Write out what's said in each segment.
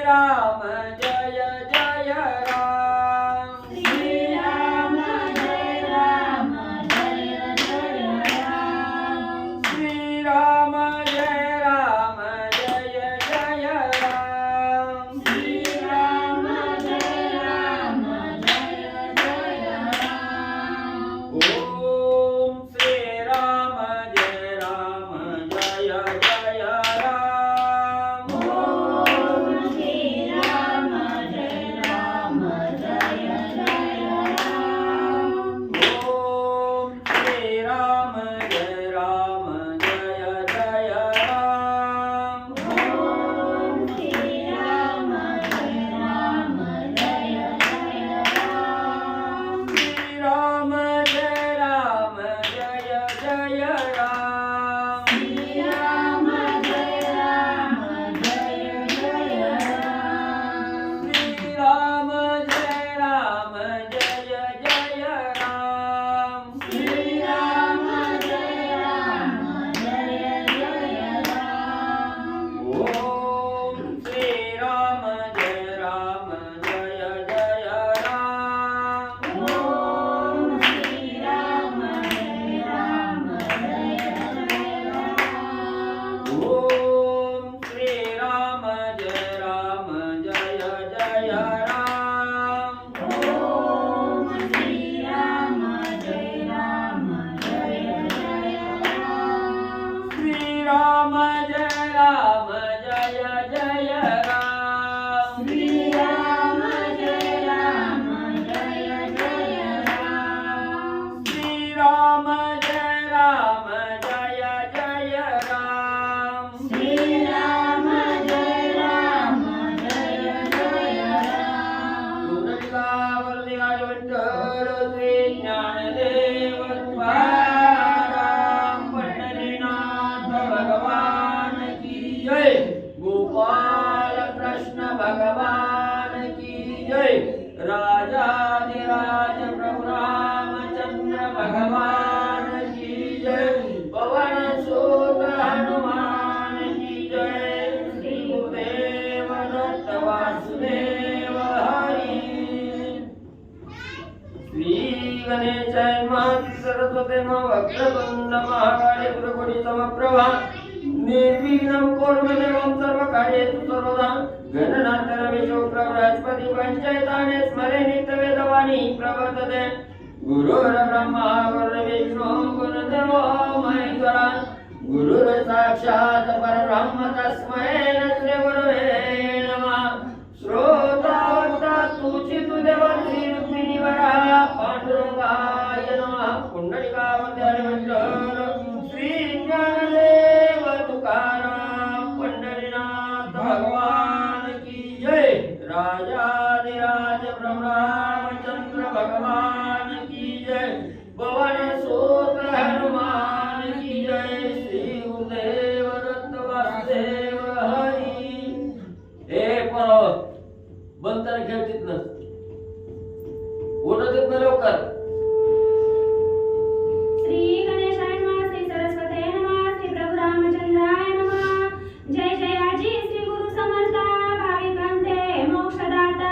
राम जय जय राम श्री राम जय राम जय जय राम श्री राम जय राम जय जय राम श्री राम जय राम जय जय राम ओम श्री राम जय राम जय जय राम ओम श्री राम जय राम जय जय राम ओम श्री राम जय राम जय जय राम ओम श्री राम जय राम जय जय राम श्री राम जय राम जय जय राम श्री राम जय राम जय जय राम श्री राम जय राम जय जय राम श्री राम जय राम जय जय राम ओम श्री राम जय राम जय जय राम ओम श्री राम जय राम जय जय राम ओम श्री राम जय राम जय जय राम ओम श्री राम जय राम जय जय राम श्री राम जय राम जय जय राम श्री राम जय राम जय जय राम श्री राम जय राम जय जय राम श्री राम जय राम जय जय राम पुंडलिकावरदिगाज विठ्ठल श्री ज्ञानदेव तुकाराम पंढरीनाथ भगवान की जय गोपाल कृष्ण भगवान की जय राजाधिराज प्रभु रामचंद्र भगवान की जय पवन सुत हनुमान की जय श्री गुरुदेव दत्त वासुदेव हरी श्री गणेशाय नमः सरस्वती नमः वक्रतुंड महाकाय गुरुगुणी समप्रभा निर्विघ्नं कुरु मे देवं सर्वकार्येषु सर्वदा गणनाथ रमेशो बृहस्पति पंचायताने स्मरे नित्यवेदवाणी प्रवर्तते गुरुर्ब्रह्मा गुरुर्विष्णु गुरुर्देवो महेश्वरा गुरुर् साक्षात् परब्रह्म तस्मै श्री गुरवे नमः श्रोता तुझी तु देवा श्री रुक्मिणी वरा पांडुरंगाय नमः पुंडलिकावतार विठ्ठल श्री ज्ञानदेव तुकाराम पंढरीनाथ भगवान की जय राजाधिराज प्रभु रामचंद्र भगवान की जय पवन सुत हनुमान की जय श्री गुरुदेव दत्त वासुदेव हरी हे परव बंतर खेळ तिथनं उठत तिथनं लवकर श्री गणेशाय नमः श्री सरस्वती नमः श्री प्रभु रामचंद्राय नमः जय जयाजी श्री गुरु समर्थ भाविकांते मोक्षदाता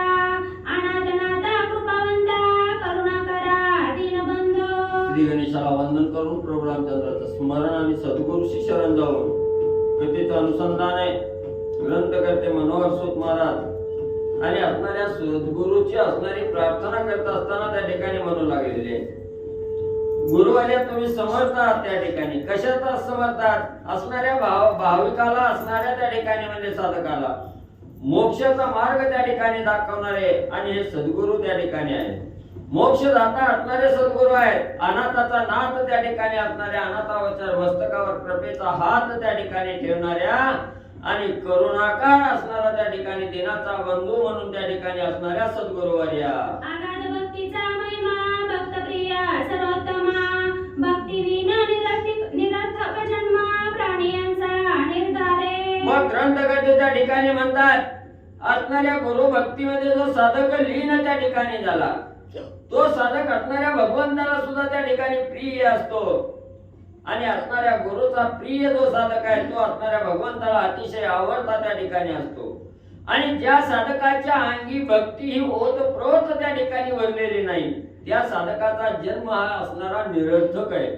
अनाथनाथा कृपावंता करुणाकरा दीनबंधू श्री गणेशाला वंदन करून प्रभू रामचंद्राचं स्मरण आणि सद्गुरूशी शरण जाऊन कथेचं अनुसंधान आहे ग्रंथकर्ते मनोहर सूत महाराज आणि असणाऱ्या सद्गुरूची असणारी प्रार्थना करत असताना त्या ठिकाणी म्हणू लागलेले गुरुवाल्या तुम्ही समर्थ आहात त्या ठिकाणी कशाचा समर्थ आहात असणाऱ्या भाविकाला असणाऱ्या त्या ठिकाणी म्हणजे साधकाला मोक्षाचा मार्ग त्या ठिकाणी दाखवणारे आणि हे सद्गुरू त्या ठिकाणी आहेत मोक्षदाता असणारे सद्गुरू आहेत अनाथाचा नाथ त्या ठिकाणी असणाऱ्या अनाथावरच्या मस्तकावर कृपेचा हात त्या ठिकाणी ठेवणाऱ्या आणि करुणाकार असणारा त्या ठिकाणी दिनाचा बंधू म्हणून त्या ठिकाणी असणाऱ्या सद्गुरुवर्या अगाध भक्तीचा महिमा भक्तप्रिय सर्वोत्तमा भक्तिविना निरर्थक जन्म प्राणियांचा निर्धारे मग ग्रंथकर्ते त्या ठिकाणी म्हणतात असणाऱ्या गुरु भक्तीमध्ये जो साधक लीन त्या ठिकाणी झाला तो साधक असणाऱ्या भगवंताला सुद्धा त्या ठिकाणी प्रिय असतो आणि असणाऱ्या गुरुचा प्रिय जो साधक आहे तो असणाऱ्या भगवंताला अतिशय आवडता त्या ठिकाणी असतो आणि ज्या साधकाच्या अंगी भक्ती ही ओतप्रोत त्या ठिकाणी भरलेली नाही, त्या साधकाचा जन्म हा असणारा निरर्थक आहे.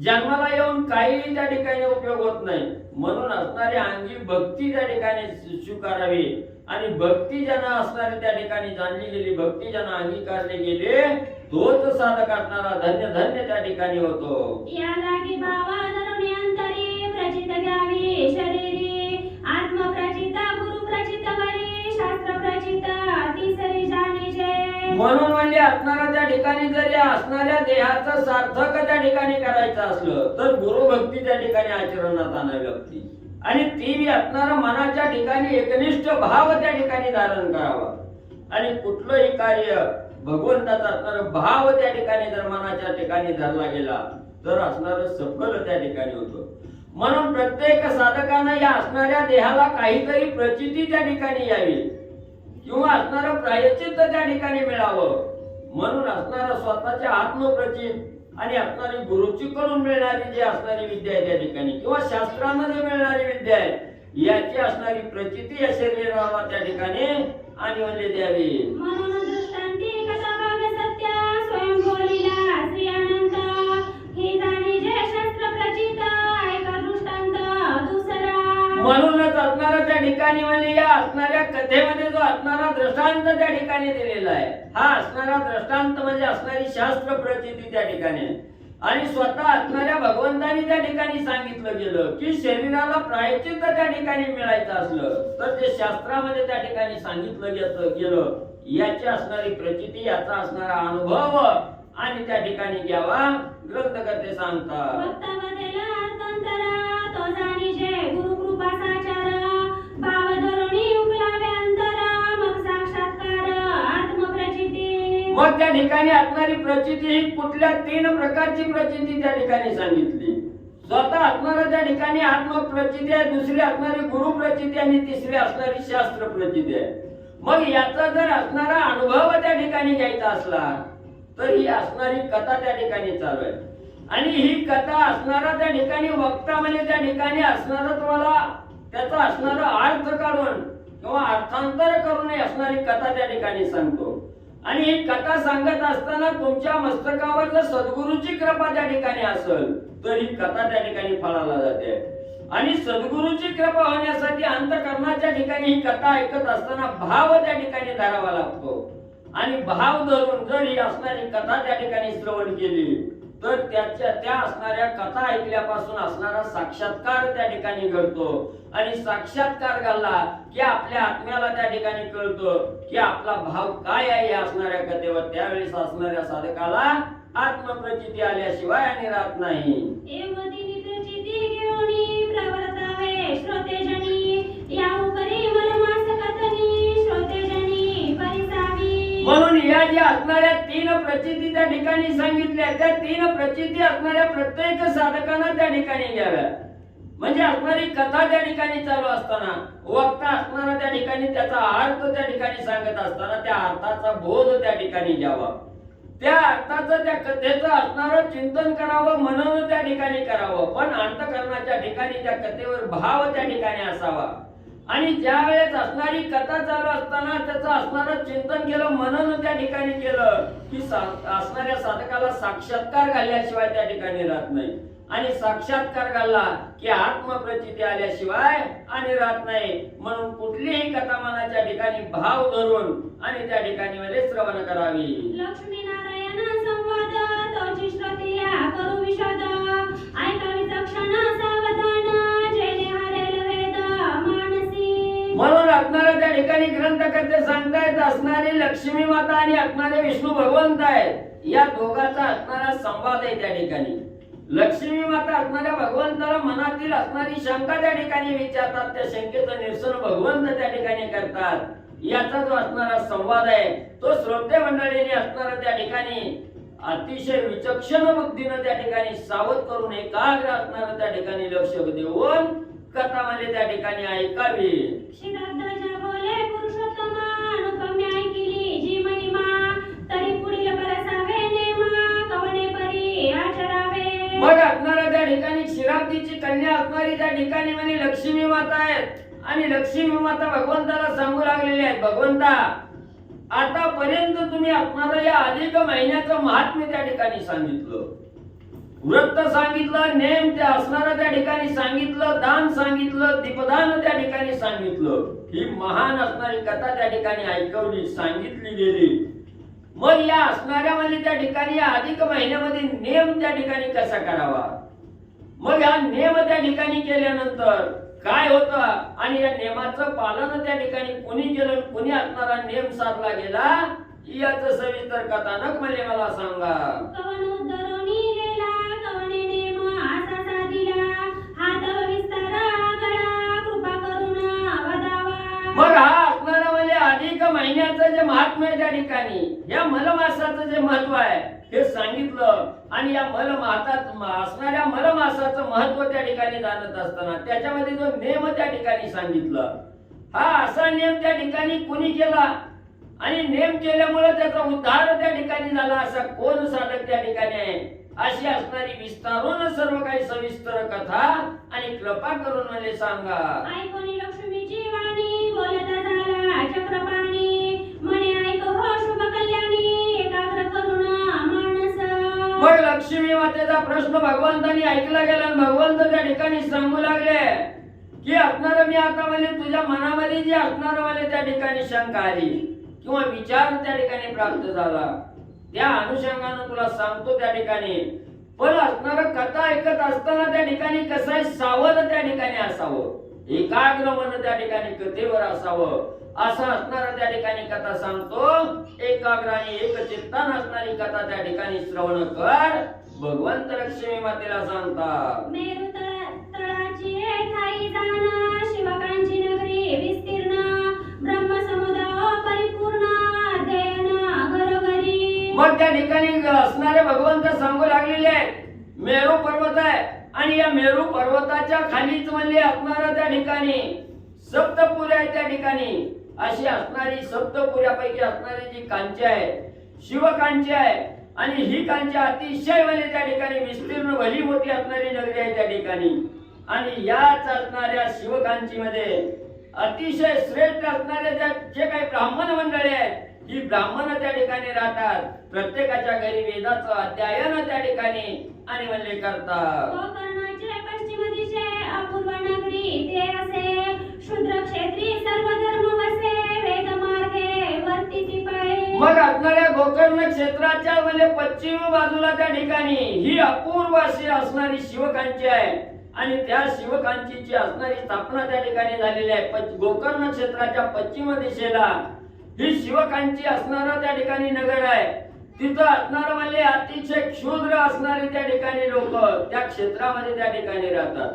जन्माला येऊन काही त्या ठिकाणी उपयोग होत नाही. म्हणून असणारी अंगी भक्ती त्या ठिकाणी स्वीकारावी आणि भक्ती ज्यांना असणारी त्या ठिकाणी जाणली गेली, भक्ती ज्यांना अंगीकारले गेले, तोच साधक असणारा धन्य धन्य त्या ठिकाणी होतो. या लागी भावा धरुणी अंतरी प्रचित घ्यावी शरीरी आत्मप्रचित गुरु प्रचित हरी शास्त्र प्रचित तिसरी जाणीचे. म्हणून म्हणजे असणारा त्या ठिकाणी जरी असणाऱ्या देहाचं सार्थक त्या ठिकाणी करायचं असलं तर गुरु भक्ती त्या ठिकाणी आचरणात आणावी लागते आणि ती असणारा मनाच्या ठिकाणी एकनिष्ठ भाव त्या ठिकाणी धारण करावा. आणि कुठलंही कार्य भगवंताचा असणारा भाव त्या ठिकाणी जर मनाच्या ठिकाणी धरला गेला तर असणारं सफल त्या ठिकाणी होतं. म्हणून प्रत्येक साधकानं या असणाऱ्या देहाला काहीतरी प्रचिती त्या ठिकाणी यावी किंवा असणारं प्रायश्चित्त त्या ठिकाणी मिळावं. म्हणून असणारं स्वतःच्या आत्मप्रचित आणि असणारी गुरुची कडून मिळणारी जी असणारी विद्या आहे त्या ठिकाणी किंवा शास्त्रानं जी मिळणारी विद्या आहे याची असणारी प्रचिती या शरीराला त्या ठिकाणी आणि म्हणले द्यावी. म्हणून दृष्टांती कथा भाग सत्य स्वयं बोलिला श्री अनंत ही जाणी जे शास्त्र प्रचित ऐका दृष्टांत दुसरा. म्हणूनच असणारा त्या ठिकाणी म्हणजे या असणाऱ्या कथेमध्ये जो असणारा दृष्टांत त्या ठिकाणी दिलेला आहे हा असणारा दृष्टांत म्हणजे असणारी शास्त्र प्रचिती त्या ठिकाणी आणि स्वतः असणाऱ्या भगवंतांनी त्या ठिकाणी सांगितलं गेलं की शरीराला प्रायश्चित्त त्या ठिकाणी मिळायचं असलं तर ते शास्त्रामध्ये त्या ठिकाणी सांगितलं गेलं याची असणारी प्रचिती याचा असणारा अनुभव आणि त्या ठिकाणी घ्यावा ग्रंथकर्ते सांगतात. भक्तावतेला अर्थांतरा तो जाणी जे गुरु कृपा साचार भाव धरुणी उकलावे अंतरा मग साक्षात्कार आत्मप्रचिती. मग त्या ठिकाणी असणारी प्रचिती ही कुठल्या 3 प्रकारची प्रचिती त्या ठिकाणी सांगितली. स्वतः असणारा त्या ठिकाणी आत्मप्रचिती आहे, दुसरी असणारी गुरु प्रचिती आणि तिसरी असणारी शास्त्र प्रचिती आहे. मग याचा जर असणारा अनुभव त्या ठिकाणी घ्यायचा असला तर ही असणारी कथा त्या ठिकाणी चालू आहे आणि ही कथा असणारा त्या ठिकाणी वक्ता म्हणजे त्या ठिकाणी असणारा तुम्हाला त्याचा असणारा अर्थ काढून किंवा अर्थांतर करून असणारी कथा त्या ठिकाणी सांगतो. आणि ही कथा सांगत असताना तुमच्या मस्तकावर जर सद्गुरूची कृपा त्या ठिकाणी असेल तर ही कथा त्या ठिकाणी फळाला जाते. आणि सद्गुरूची कृपा होण्यासाठी अंतःकरणाच्या ठिकाणी ही कथा ऐकत असताना भाव त्या ठिकाणी धरावा लागतो आणि भाव धरून जर ही असणारी कथा त्या ठिकाणी श्रवण केली तर त्या असणाऱ्या कथा ऐकल्यापासून असणारा साक्षात्कार त्या ठिकाणी घडतो आणि साक्षात्कार घडला की आपल्या आत्म्याला त्या ठिकाणी कळतो की आपला भाव काय आहे या असणाऱ्या कथेवर. त्यावेळेस असणाऱ्या साधकाला आत्मप्रचिती आल्याशिवाय आणि राहत नाही. एवदिनी प्रचिती घेऊनी प्रवर्तावे श्रोतेजनी या उपरी मनमास कथनी श्रोतेजनी परिसावी. म्हणून या ज्या असणाऱ्या 3 प्रचिती त्या ठिकाणी सांगितल्या त्या 3 प्रचिती असणाऱ्या प्रत्येक साधकांना त्या ठिकाणी घ्याव्या. म्हणजे असणारी कथा त्या ठिकाणी चालू असताना वक्ता असणारा त्या ठिकाणी त्याचा अर्थ त्या ठिकाणी सांगत असताना त्या अर्थाचा बोध त्या ठिकाणी घ्यावा. त्या अर्थाचं त्या कथेचं असणारं चिंतन करावं, मनन त्या ठिकाणी करावं, पण अंतःकरणाच्या ठिकाणी त्या कथेवर भाव त्या ठिकाणी असावा. आणि ज्या वेळेस असणारी कथा चालू असताना त्याचं असणारं चिंतन केलं, मनन त्या ठिकाणी केलं की असणाऱ्या साधकाला साक्षात्कार घालल्याशिवाय त्या ठिकाणी राहत नाही आणि साक्षात्कार घालला की आत्मप्रचिती आल्याशिवाय आणि राहत नाही. म्हणून कुठलीही कथा मनाच्या ठिकाणी भाव धरून आणि त्या ठिकाणी मध्ये श्रवण करावी. लक्ष्मीनारायण संवाद तोची श्रोतिया करू विशद ऐकावी चक्षण सावधान जेणे हरेल वेद मानसी. म्हणून असणाऱ्या त्या ठिकाणी ग्रंथकर्ते सांगतायत असणारी लक्ष्मी माता आणि असणारे विष्णू भगवंत आहेत या दोघांचा असणारा संवाद आहे त्या ठिकाणी. लक्ष्मी माता असणाऱ्या भगवंताला मनातील असणारी शंका त्या ठिकाणी विचारतात, त्या शंकेचं निरसन भगवंत त्या ठिकाणी करतात. याचा जो असणारा संवाद आहे तो श्रोते मंडळीने असणारा त्या ठिकाणी अतिशय विचक्षण बुद्धीने त्या ठिकाणी सावध करून एकाग्र असणारा त्या ठिकाणी लक्ष देऊन कथा म्हणजे त्या ठिकाणी ऐकावी. श्रीरत्नाच्या बोले पुरुषोत्तम अनुपम्य ऐकिली जी महिमा तरी पुढील परसावे नेमा कवणे परी आचरावे. मग असणाऱ्या त्या ठिकाणी क्षीराब्दीची कन्या असणारी त्या ठिकाणी म्हणजे लक्ष्मी माता आहेत आणि लक्ष्मी माता भगवंताला सांगू भगवंता, आतापर्यंत तुम्ही असणारं या अधिक महिन्याचं महात्म्य त्या ठिकाणी सांगितलं, व्रत सांगितलं, नेम त्या असणारं त्या ठिकाणी सांगितलं, दान सांगितलं, दीपदान त्या ठिकाणी सांगितलं. ही महान असणारी कथा त्या ठिकाणी ऐकवली, सांगितली गेली. मग या असणाऱ्या म्हणजे त्या ठिकाणी या अधिक महिन्यामध्ये नेम त्या ठिकाणी कसा करावा, मग हा नेम त्या ठिकाणी केल्यानंतर काय होतं आणि या नेमाचं पालन त्या ठिकाणी कोणी केलं, कोणी असणारा नेम साधला गेला, याचं सविस्तर कथानक म्हणजे मला सांगा. कवन उद्धरणी गेला, कवने नेम असा साधिला, हात विस्तारा गळा, कृपा करून वदावा. मग हा असणारा म्हणजे अधिक महिन्याचं जे महात्म्य आहे त्या ठिकाणी, या मलमासाचं जे महत्व आहे हे सांगितलं. आणि या असणाऱ्या मलमासाचं महत्व त्या ठिकाणी जाणत असताना त्याच्यामध्ये जो नेम त्या ठिकाणी सांगितला, हा असा नेम त्या ठिकाणी कोणी केला आणि नेम केल्यामुळे त्याचा उद्धार त्या ठिकाणी झाला, असा कोण साधक त्या ठिकाणी आहे, अशी असणारी विस्तारून सर्व काही सविस्तर कथा आणि कृपा करून मला सांगा. ऐकोनी लक्ष्मीची वाणी, बोलता झाला चक्रपाणी, म्हणे ऐक हो शुभ कल्याणी, एकाग्र करून मानस. मग लक्ष्मी मातेचा प्रश्न भगवंतानी ऐकला गेला आणि भगवंत त्या ठिकाणी सांगू लागले की असणार मी आता म्हणजे तुझ्या मनामध्ये जे असणार मला त्या ठिकाणी शंका आली किंवा विचार त्या ठिकाणी प्राप्त झाला, त्या अनुषंगाने तुला सांगतो त्या ठिकाणी. पण असणार कथा ऐकत असताना त्या ठिकाणी कसं आहे, सावध त्या ठिकाणी असावं, एकाग्र मन त्या ठिकाणी कथेवर असावं, असं असणार त्या ठिकाणी कथा सांगतो. एकाग्र आणि एकचित्तान असणारी कथा त्या ठिकाणी श्रवण कर. भगवंत लक्ष्मी मातेला सांगतात, मेरू तळाची ठाई जाण, शिवकांची नगरी विस्तीर्ण, ब्रह्मसमुद्र परिपूर्ण, अध्ययन घरोघरी. मग त्या ठिकाणी असणारे भगवंत सांगू लागलेले आहेत, मेरू पर्वत आहे आणि या मेरू पर्वताच्या खालीच म्हणजे असणार त्या ठिकाणी सप्तपुरी आहे. त्या ठिकाणी अशी असणारी सप्तपुऱ्यापैकी असणारी जी कांची आहे, शिवकांची आहे, आणि ही कांची अतिशय म्हणजे त्या ठिकाणी विस्तीर्ण भली मोठी असणारी नगरी आहे त्या ठिकाणी. आणि याच असणाऱ्या शिवकांची मध्ये अतिशय श्रेष्ठ असणाऱ्या जे काही ब्राह्मण मंडळी आहेत, ही ब्राह्मण त्या ठिकाणी राहतात. प्रत्येकाच्या घरी वेदाचं अध्ययन त्या ठिकाणी आणि म्हणले करतात. गोकर्णाचे पश्चिम दिशे अपूर्व नगरी ते असे, शूद्र क्षेत्री सर्व धर्म वसे, वेद मार्गे वर्तिती पाये. मग असणाऱ्या गोकर्ण क्षेत्राच्या म्हणजे पश्चिम बाजूला त्या ठिकाणी ही अपूर्व अशी असणारी शिवकांची आहे आणि त्या शिवकांचीची असणारी स्थापना त्या ठिकाणी झालेली आहे. गोकर्ण क्षेत्राच्या पश्चिम दिशेला ही शिवकांची असणारा त्या ठिकाणी नगर आहे. तिथं असणार म्हणजे अतिशय क्षुद्र असणारी त्या ठिकाणी लोक त्या क्षेत्रामध्ये त्या ठिकाणी राहतात.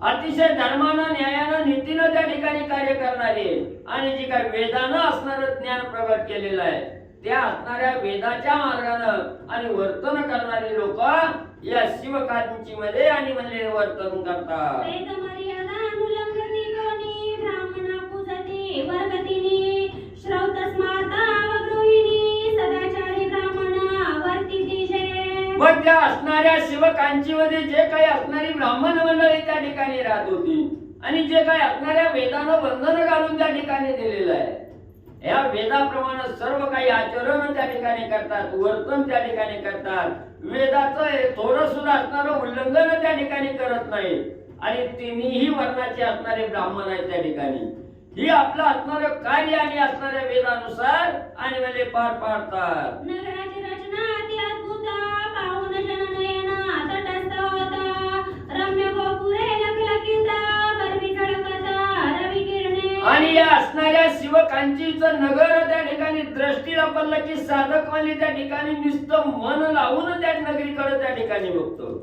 अतिशय धर्मानं, न्यायानं, नीतीनं त्या ठिकाणी कार्य करणारे आणि जी काही वेदानं असणार ज्ञान प्रगट केलेलं आहे, त्या असणाऱ्या वेदाच्या मार्गानं आणि वर्तन करणारे लोक या शिवकांची मध्ये आणि म्हणले वर्तन करतात. वेद मर्यादा अनुलंघती कोणी, ब्राह्मणा पूजती वर्गतिनी, श्रौत स्मार्ता वगृहिणी, सदाचारी ब्राह्मणा वर्तिती जे. मग त्या असणाऱ्या शिवकांची मध्ये जे काही असणारी ब्राह्मण मंडळी त्या ठिकाणी राहत होती आणि जे काही असणाऱ्या वेदानं बंधन घालून त्या ठिकाणी दिलेलं आहे, या वेदाप्रमाणे सर्व काही आचरण त्या ठिकाणी करतात, वर्तन त्या ठिकाणी करतात. वेदाचं थोडं सुद्धा असणारं उल्लंघन त्या ठिकाणी करत नाही आणि तिन्ही वर्णाचे असणारे ब्राह्मण आहेत त्या ठिकाणी. ही आपलं असणारं कार्य आणि असणाऱ्या वेदानुसार आणि वेळे पार पाडतात. नगराची रचना अति अद्भुत, पाहून जननयना तटस्थ होता, रम्य गोपुरे लखलखित, बरवी झळकत रवी किरणे. आणि या असणाऱ्या शिवकांचीचं नगर त्या ठिकाणी दृष्टीला पडलं की साधक म्हणजे त्या ठिकाणी नुसतं मन लावून त्या नगरीकडे त्या ठिकाणी बघतो.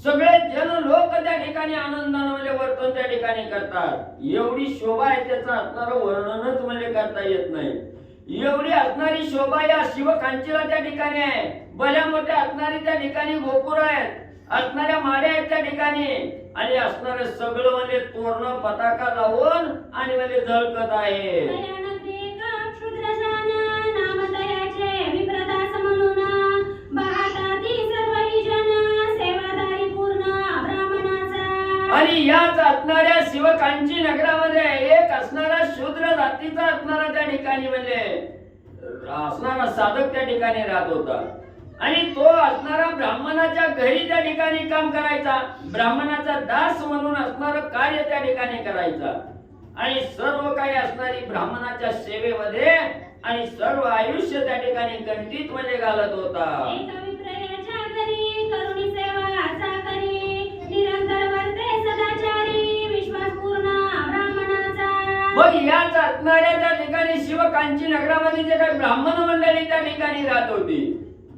सगळे जन लोक त्या ठिकाणी आनंदाने म्हणजे वर्तन त्या ठिकाणी करतात. एवढी शोभा आहे त्याचं असणारं वर्णनच म्हणजे करता येत नाही. एवढी असणारी शोभा या शिवकांचीला त्या ठिकाणी आहे. भल्या मोठ्या असणारी त्या ठिकाणी गोपुर आहेत, असणाऱ्या माड्या आहेत त्या ठिकाणी आणि असणारे सगळं म्हणजे तोरण पताका लावून आणि म्हणजे झळकत आहे. आणि याच असणाऱ्या शिवकांची नगरामध्ये एक असणारा शूद्र जातीचा असणारा त्या ठिकाणी म्हणजे असणारा साधक त्या ठिकाणी राहत होता आणि तो असणारा ब्राह्मणाच्या घरी त्या ठिकाणी काम करायचा, ब्राह्मणाचा दास म्हणून असणारं कार्य त्या ठिकाणी करायचा आणि सर्व काही असणारी ब्राह्मणाच्या सेवेमध्ये आणि सर्व आयुष्य त्या ठिकाणी कंठीत मध्ये घालत होता. एका विप्रायाच्या घरी करुणी सेवा चाकरी, निरंतर वर्ते सदाचारी, विश्वासपूर्ण ब्राह्मणाचा. मग याच असणाऱ्या त्या ठिकाणी शिवकांची नगरामध्ये जे काही ब्राह्मण मंडळी त्या ठिकाणी राहत होती,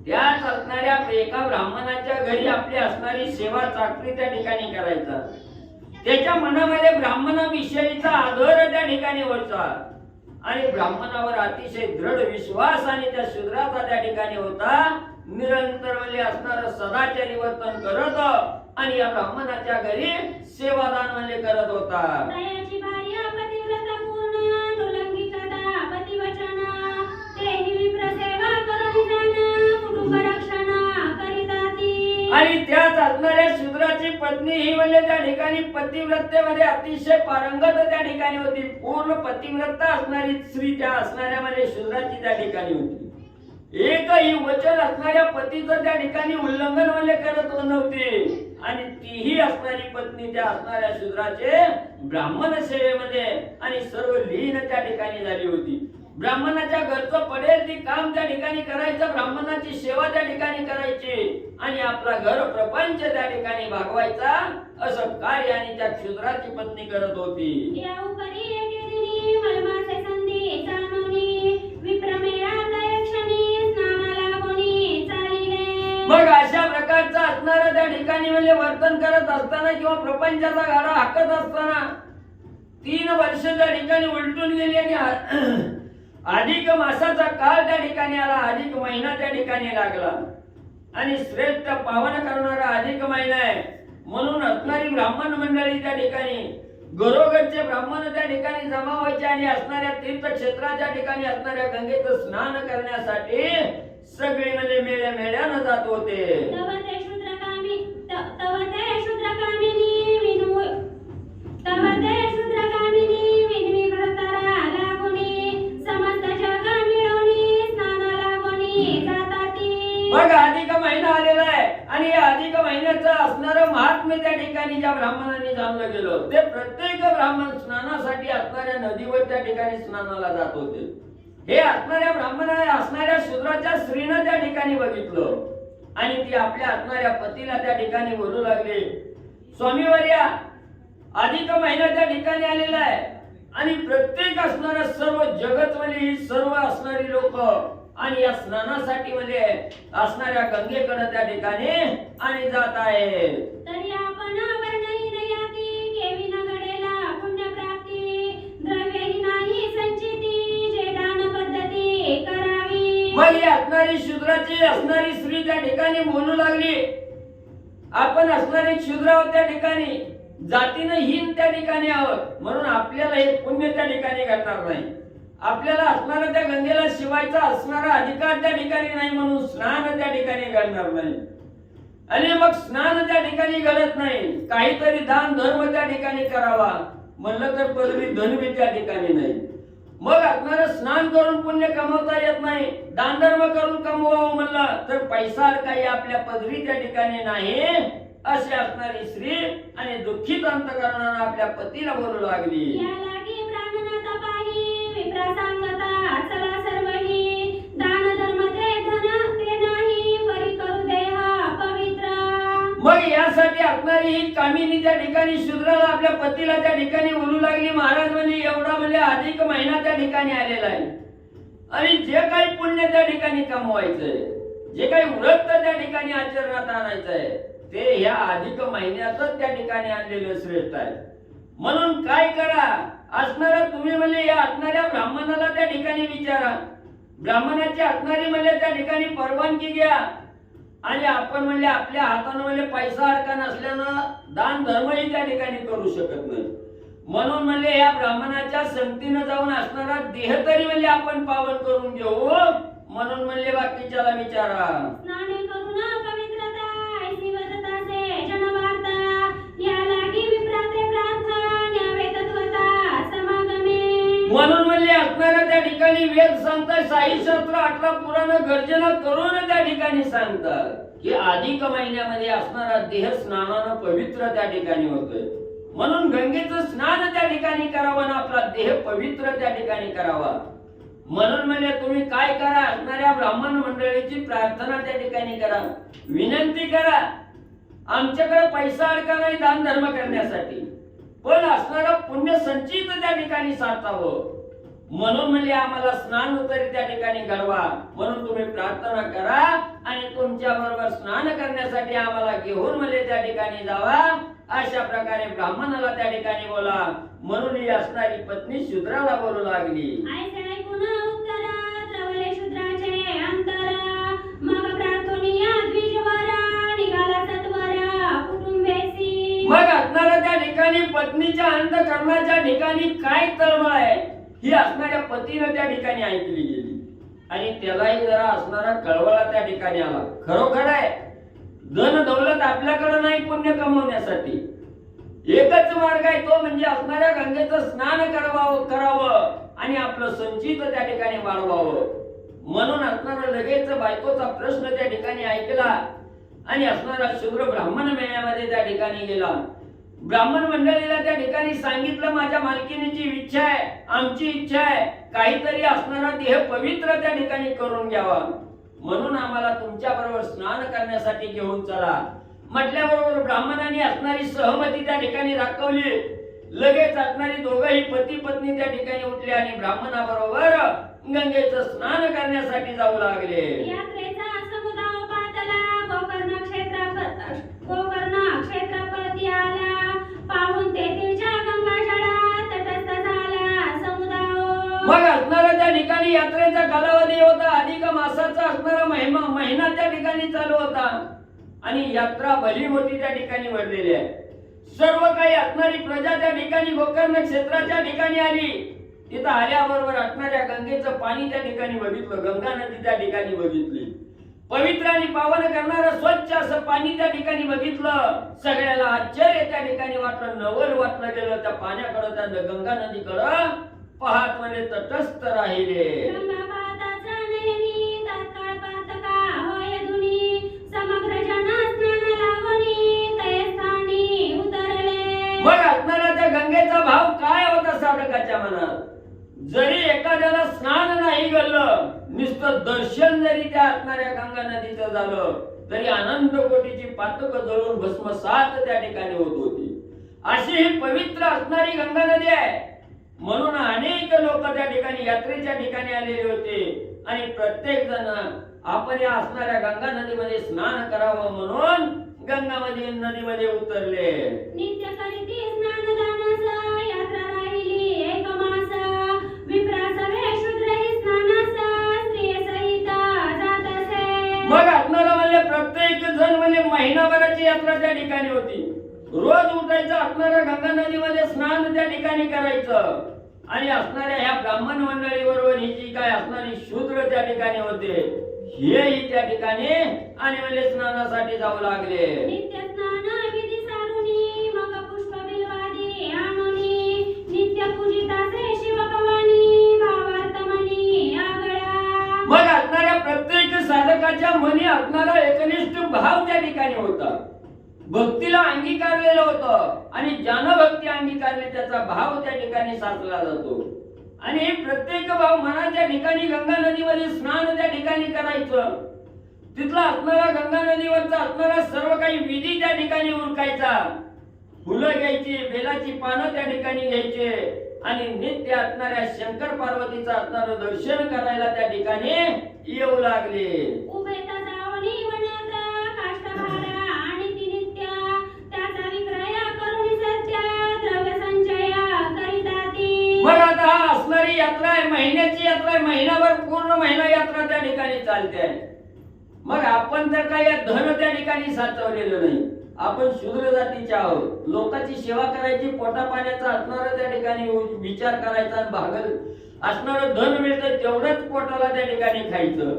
त्याच असणाऱ्या एका ब्राह्मणाच्या घरी आपली असणारी सेवा चाकरी त्या ठिकाणी करायचा. त्याच्या मनामध्ये ब्राह्मणाविषयीचा आदर त्या ठिकाणी होता आणि ब्राह्मणावर अतिशय दृढ विश्वास आणि त्या शूद्राचा त्या ठिकाणी होता. निरंतर म्हणजे असणारं सदाचारी वर्तन करत आणि या ब्राह्मणाच्या घरी सेवादान म्हणजे करत होता. दयाची भार्या पतिव्रता पूर्ण, नुलंगिकता पतिवचन, तेही विप्र सेवा करुणी जाण, कुटुंब रक्षण करिताती. आणि त्याच असणाऱ्या शूद्राची पत्नी ही म्हणजे त्या ठिकाणी पतिव्रतेमध्ये अतिशय पारंगत त्या ठिकाणी होती. पूर्ण पतिव्रता असणारी स्त्री त्या असणाऱ्या म्हणजे शूद्राची त्या ठिकाणी होती. एकही वचन असणाऱ्या पतीचं त्या ठिकाणी उल्लंघन म्हणजे करत नव्हती आणि तीही असणारी पत्नी त्या असणाऱ्या शूद्राचे ब्राह्मण सेवेमध्ये आणि सर्व लीन त्या ठिकाणी झाली होती. ब्राह्मणाच्या घरचं पडेल ती काम त्या ठिकाणी करायचं, ब्राह्मणाची सेवा त्या ठिकाणी करायची आणि आपला घर प्रपंच त्या ठिकाणी भागवायचा असं कार्य आणि त्या शूद्राची पत्नी करत होती. या उपरी एके दिनी मलमासे संधी जाणोनी, विप्रमेळा दयक्षणी स्नानाला कोणी चालिले. मग अशा प्रकारचं असणारं त्या ठिकाणी म्हणजे वर्तन करत असताना किंवा प्रपंचाचा गाडा हाकत असताना 3 वर्ष त्या ठिकाणी उलटून गेली आणि अधिक मासाचा काळ त्या ठिकाणी आला. अधिक महिना त्या ठिकाणी लागला आणि श्रेष्ठ पावन करणारा अधिक महिना आहे म्हणून असणारी ब्राह्मण मंडळी त्या ठिकाणी घरोघरचे ब्राह्मण त्या ठिकाणी जमा व्हायचे आणि असणाऱ्या तीर्थक्षेत्राच्या ठिकाणी असणाऱ्या गंगेचं स्नान करण्यासाठी सगळे म्हणजे मेळ्यानं जात होते. तव ते शूद्रकामिनी विनू, तव ते शूद्रकामिनी विनवी व्रताला लागोनी, समस्त जग मिळवणी स्नानाला कोणी जाताती. मग अधिक महिना आलेला आहे आणि या अधिक महिन्याचं असणारं महात्म्य त्या ठिकाणी ज्या ब्राह्मणांनी जाणलं गेलं ते प्रत्येक ब्राह्मण स्नानासाठी असणाऱ्या नदीवर त्या ठिकाणी स्नानाला जात होते. हे असणाऱ्या ब्राह्मणाने असणाऱ्या शूद्राच्या स्त्रीनं त्या ठिकाणी बघितलं आणि ती आपल्या असणाऱ्या पतीला त्या ठिकाणी बोलू लागली, स्वामीवर्या अधिक महिना त्या ठिकाणी आलेला आहे आणि प्रत्येक असणाऱ्या सर्व जगतवली सर्व असणारी लोक आणि या स्नानासाठी म्हणजे असणाऱ्या गंगेकडे त्या ठिकाणी आणि जात आहे. तरी आपण वर्णही नयाती, केवी न घडेला पुण्य प्राप्ती, द्रव्यही नाही संचिती, जे दान पद्धती करावी. मग ही असणारी शूद्राची असणारी स्त्री त्या ठिकाणी बोलू लागली, आपण असणारे शूद्र आहोत त्या ठिकाणी, जातीनं हीन त्या ठिकाणी आहोत म्हणून आपल्याला हे पुण्य त्या ठिकाणी घडणार नाही. आपल्याला असणारा त्या गंगेला शिवायचा असणारा अधिकार त्या ठिकाणी नाही म्हणून स्नान त्या ठिकाणी घडणार नाही. आणि मग स्नान त्या ठिकाणी घडत नाही, काहीतरी दान धर्म त्या ठिकाणी करावा म्हणलं तर पदवी धनवी त्या ठिकाणी नाही. मग असणारं स्नान करून पुण्य कमवता येत नाही, दान धर्म करून कमवावं म्हणलं तर पैसा काही आपल्या पदवी त्या ठिकाणी नाही अशी असणारी स्त्री आणि दुःखित अंतकरणानं आपल्या पतीला बोलू लागली. या लागी ब्राह्मणाचा पाही, विप्रा सांगता चला सर्वही, दान धर्म ते धन ते नाही, परी करू देह पवित्र. मग यासाठी असणारी ही कामिनी त्या ठिकाणी शूद्राला आपल्या पतीला त्या ठिकाणी बोलू लागली, महाराज म्हणजे एवढा म्हणजे अधिक महिना त्या ठिकाणी आलेला आहे आणि जे काही पुण्य त्या ठिकाणी कमवायचंय, जे काही व्रत त्या ठिकाणी आचरणात आणायचंय ते ह्या अधिक महिन्यातच त्या ठिकाणी आणलेलं श्रेष्ठ आहे. म्हणून काय करा, असणारा तुम्ही म्हणजे या असणाऱ्या ब्राह्मणाला त्या ठिकाणी विचारा, ब्राह्मणाची असणारी म्हणजे त्या ठिकाणी परवानगी घ्या आणि आपण म्हणजे आपल्या हातानं म्हणजे पैसा अडका नसल्यानं दान धर्मही त्या ठिकाणी करू शकत नाही म्हणून म्हणजे या ब्राह्मणाच्या संगतीनं जाऊन असणारा देह तरी म्हणजे आपण पावन करून घेऊ म्हणून म्हणजे बाकीच्याला विचारा. स्नाने करून पवित्रता ऐसी वदतासे जनवार्ता, या लागी विप्राते म्हणून म्हणले असणाऱ्या त्या ठिकाणी वेद सांगतात, साई शास्त्र 18 पुराण गर्जना करून त्या ठिकाणी सांगतात की अधिक महिन्यामध्ये असणारा देह स्नानानं पवित्र त्या ठिकाणी होतोय. म्हणून गंगेचं स्नान त्या ठिकाणी करावं आणि आपला देह पवित्र त्या ठिकाणी करावा. म्हणून म्हणजे तुम्ही काय करा, असणाऱ्या ब्राह्मण मंडळीची प्रार्थना त्या ठिकाणी करा, विनंती करा. आमच्याकडे पैसा अडका नाही दान धर्म करण्यासाठी, पण असणारा पुण्य संचित त्या ठिकाणी साचावं. म्हणून म्हणजे आम्हाला स्नान तरी त्या ठिकाणी घडवा. म्हणून तुम्ही प्रार्थना करा आणि तुमच्या बरोबर स्नान करण्यासाठी आम्हाला घेऊन म्हणजे त्या ठिकाणी जावा. अशा प्रकारे ब्राह्मणाला त्या ठिकाणी बोला. म्हणून ही असणारी पत्नी शूद्राला बोलू लागली. ऐसे ऐकून उत्तरा त्रवले शूद्राचे अंतरा, मग प्रार्थनिया द्विजवरा निघाला सत्वरा कुटुंबेसी. मग असणाऱ्या त्या ठिकाणी पत्नीच्या अंतःकरणाच्या ठिकाणी काय तळमळ आहे ही असणाऱ्या पतीने त्या ठिकाणी ऐकली गेली आणि त्यालाही जरा असणारा कळवळा त्या ठिकाणी आला. खरोखर आहे, धन दौलत आपल्याकडे नाही पुण्य कमवण्यासाठी. एकच मार्ग आहे, तो म्हणजे असणाऱ्या गंगेचं स्नान करावं आणि आपलं संचित त्या ठिकाणी वाढवावं. म्हणून असणारा लगेच बायकोचा प्रश्न त्या ठिकाणी ऐकला आणि असणारा शूद्र ब्राह्मण मेळ्यामध्ये त्या ठिकाणी गेला. ब्राह्मण मंडळीला त्या ठिकाणी सांगितलं, माझ्या मालकीनीची इच्छा आहे, आमची इच्छा आहे, काहीतरी असणारा देह पवित्र त्या ठिकाणी करून घ्यावा. म्हणून आम्हाला तुमच्या बरोबर स्नान करण्यासाठी घेऊन चला. म्हटल्याबरोबर ब्राह्मणाने असणारी सहमती त्या ठिकाणी दाखवली. लगेच असणारी दोघंही पती पत्नी त्या ठिकाणी उठले आणि ब्राह्मणाबरोबर गंगेचं स्नान करण्यासाठी जाऊ लागले. यात्रेचा समुदाय पातला गोकर्ण क्षेत्रपती आला, पाहून तेथीलच्या गंगाजळा तटस्थ झाला समुदाय. मग असणारा त्या ठिकाणी यात्रेचा कालावधी होता, अधिक मासाचा असणारा महिना त्या ठिकाणी चालू होता आणि यात्रा भली मोठी त्या ठिकाणी भरलेली आहे. सर्व काही असणारी प्रजा त्या ठिकाणी गोकर्ण क्षेत्राच्या ठिकाणी आली. तिथं आल्याबरोबर असणाऱ्या गंगेचं पाणी त्या ठिकाणी बघितलं, गंगा नदी त्या ठिकाणी बघितली. पवित्र आणि पावन करणारं स्वच्छ असं पाणी त्या ठिकाणी बघितलं. सगळ्याला आश्चर्य त्या ठिकाणी वाटलं, नवल वाटलं गेलं. त्या पाण्याकडं, त्या गंगा नदीकडं पाहत म्हणजे तटस्थ राहिले. मग असणारा त्या गंगेचा भाव काय होता साधकाच्या मनात. जरी एखाद्याला स्नान नाही घडलं, नुसतं दर्शन जरी त्या असणाऱ्या गंगा नदीचं झालं तरी अनंत कोटीची पातक जळून भस्मसात त्या ठिकाणी होत होती. अशी ही पवित्र असणारी गंगा नदी आहे. म्हणून अनेक लोक त्या ठिकाणी यात्रेच्या ठिकाणी आलेले होते आणि प्रत्येक जण आपण या असणाऱ्या गंगा नदीमध्ये स्नान करावं म्हणून गंगा नदीमध्ये उतरले. नित्य करीती स्नान दानस यात्रा राहिली एक मास, विप्रासवे शूद्रही स्नानास स्त्रिये सहित जात असे. मग असणारा म्हणजे प्रत्येक जण म्हणजे महिनाभराची यात्रा त्या ठिकाणी होती. रोज उठायचं, असणाऱ्या गंगा नदीमध्ये स्नान त्या ठिकाणी करायचं आणि असणाऱ्या ह्या ब्राह्मण मंडळी बरोबर ही जी काय असणारी शूद्र त्या ठिकाणी होते हेही त्या ठिकाणी आणि म्हणजे स्नानासाठी जाऊ लागले. नित्य स्नान विधी सारुनी, मग पुष्प बिल्वादी आणुनी, नित्य पूजिताचे शिवभवानी भावार्थमनी आगळा. मग असणाऱ्या प्रत्येक साधकाच्या मनी असणारा एकनिष्ठ भाव त्या ठिकाणी होता. भक्तीला अंगीकारलेलं होतं आणि ज्यानं भक्ती अंगीकारली त्याचा भाव त्या ठिकाणी साचला जातो. आणि प्रत्येक भाव मनाच्या ठिकाणी गंगा नदीमध्ये स्नान त्या ठिकाणी करायचं. तिथला असणारा गंगा नदीवरचा असणारा सर्व काही विधी त्या ठिकाणी उरकायचा. फुलं घ्यायची, बेलाची पानं त्या ठिकाणी घ्यायचे आणि नित्य असणाऱ्या शंकर पार्वतीचं असणारं दर्शन करायला त्या ठिकाणी येऊ लागले. उभेता जावनी वनात काष्ठभारा आणि ती नित्य त्याचा विक्रय करून सत्य द्रव्य संचय करीताती. मग आता हा असणारी यात्रा आहे, महिन्याची यात्रा आहे. महिनाभर पूर्ण महिना यात्रा त्या ठिकाणी चालते आहे. मग आपण तर काही धन त्या ठिकाणी साचवलेलं नाही. आपण शूद्र जातीचे आहोत. लोकांची सेवा करायची, पोटा पाण्याचा असणारा त्या ठिकाणी विचार करायचा, भागल असणारं धन मिळतं तेवढंच पोटाला त्या ठिकाणी खायचं.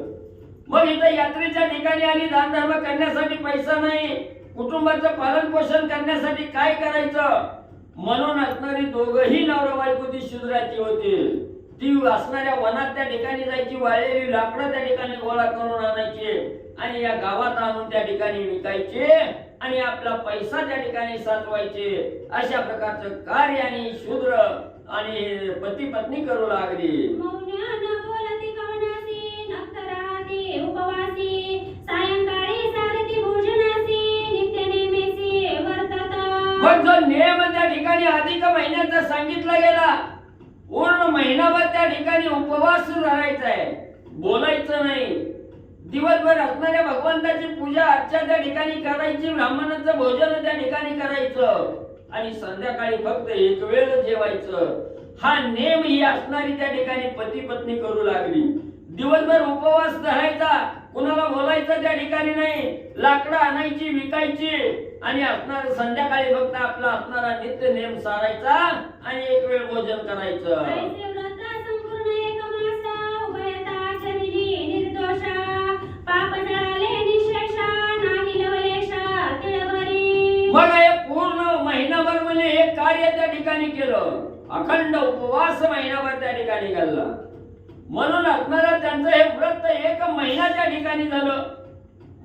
मग इथं यात्रेच्या ठिकाणी आली, दान धर्म करण्यासाठी पैसा नाही, कुटुंबाचं पालन पोषण करण्यासाठी काय करायचं. म्हणून असणारी दोघही नवरा बायको ती शूद्राची होती. ती असणाऱ्या वनात त्या ठिकाणी जायची, वाळलेली लाकडं त्या ठिकाणी गोळा करून आणायची आणि या गावात आणून त्या ठिकाणी विकायचे आणि आपला पैसा त्या ठिकाणी साचवायचे. अशा प्रकारचं कार्य आणि शूद्र आणि पती पत्नी करू लागली. मौन्यान बोलती कवनासी, नक्तराती उपवासी, सायंकाळी सारती भोजनासी, नित्य नेमेसी वर्तत. मग जो नियम त्या ठिकाणी अधिक महिन्याचा सांगितला गेला, पूर्ण महिनाभर त्या ठिकाणी उपवास धरायचा आहे, बोलायचं नाही. दिवसभर असणाऱ्या भगवंताची पूजा अर्चा त्या ठिकाणी करायची, ब्राह्मणाचं भोजन त्या ठिकाणी करायचं आणि संध्याकाळी फक्त एक वेळ जेवायचं. हा नेम ही असणारी त्या ठिकाणी पती पत्नी करू लागली. दिवसभर उपवास धरायचा, कुणाला बोलायचं त्या ठिकाणी नाही, लाकडं आणायची विकायची आणि असणार संध्याकाळी फक्त आपला असणारा नित्य नेम सारायचा आणि एक वेळ भोजन करायचं. ऐसे व्रत संपूर्ण एक मास, उभयता चरिली निर्दोषा, पाप जळाले निःशेषा, नाही लवलेशा तिळभरी. मग हे पूर्ण महिनाभर म्हणजे हे कार्य त्या ठिकाणी केलं. अखंड उपवास महिनाभर त्या ठिकाणी घालला. म्हणून असणारा त्यांचं हे व्रत एक महिना त्या ठिकाणी झालं.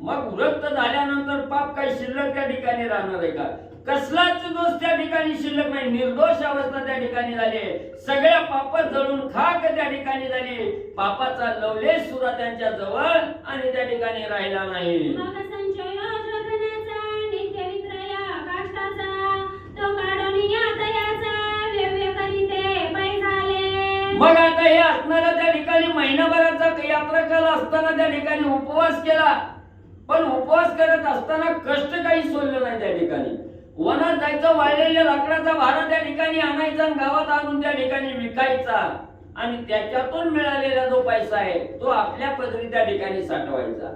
मग व्रत झाल्यानंतर पाप काही शिल्लक त्या ठिकाणी राहणार आहे का? कसलाच दोष त्या ठिकाणी शिल्लक नाही. निर्दोष अवस्था त्या ठिकाणी झाली. सगळ्या पाप जळून खाक त्या ठिकाणी झाली. पापाचा लवलेश सुद्धा त्यांच्या जवळ आणि त्या ठिकाणी राहिला नाही. मग संचय शोधनाचा, नित्य विक्रया काष्टाचा, तो काढोनिया तयाचा, व्यव्य करीते पै झाले. मग आता हे असणारा त्या ठिकाणी महिनाभराचा यात्रा केला असताना त्या ठिकाणी उपवास केला, पण उपवास करत असताना कष्ट काही सोडलं नाही. त्या ठिकाणी वनात जायचं, वाळलेल्या लाकडाचा भारा त्या ठिकाणी आणायचा आणि गावात आणून त्या ठिकाणी विकायचा आणि त्याच्यातून मिळालेला जो पैसा आहे तो आपल्या पदरी त्या ठिकाणी साठवायचा.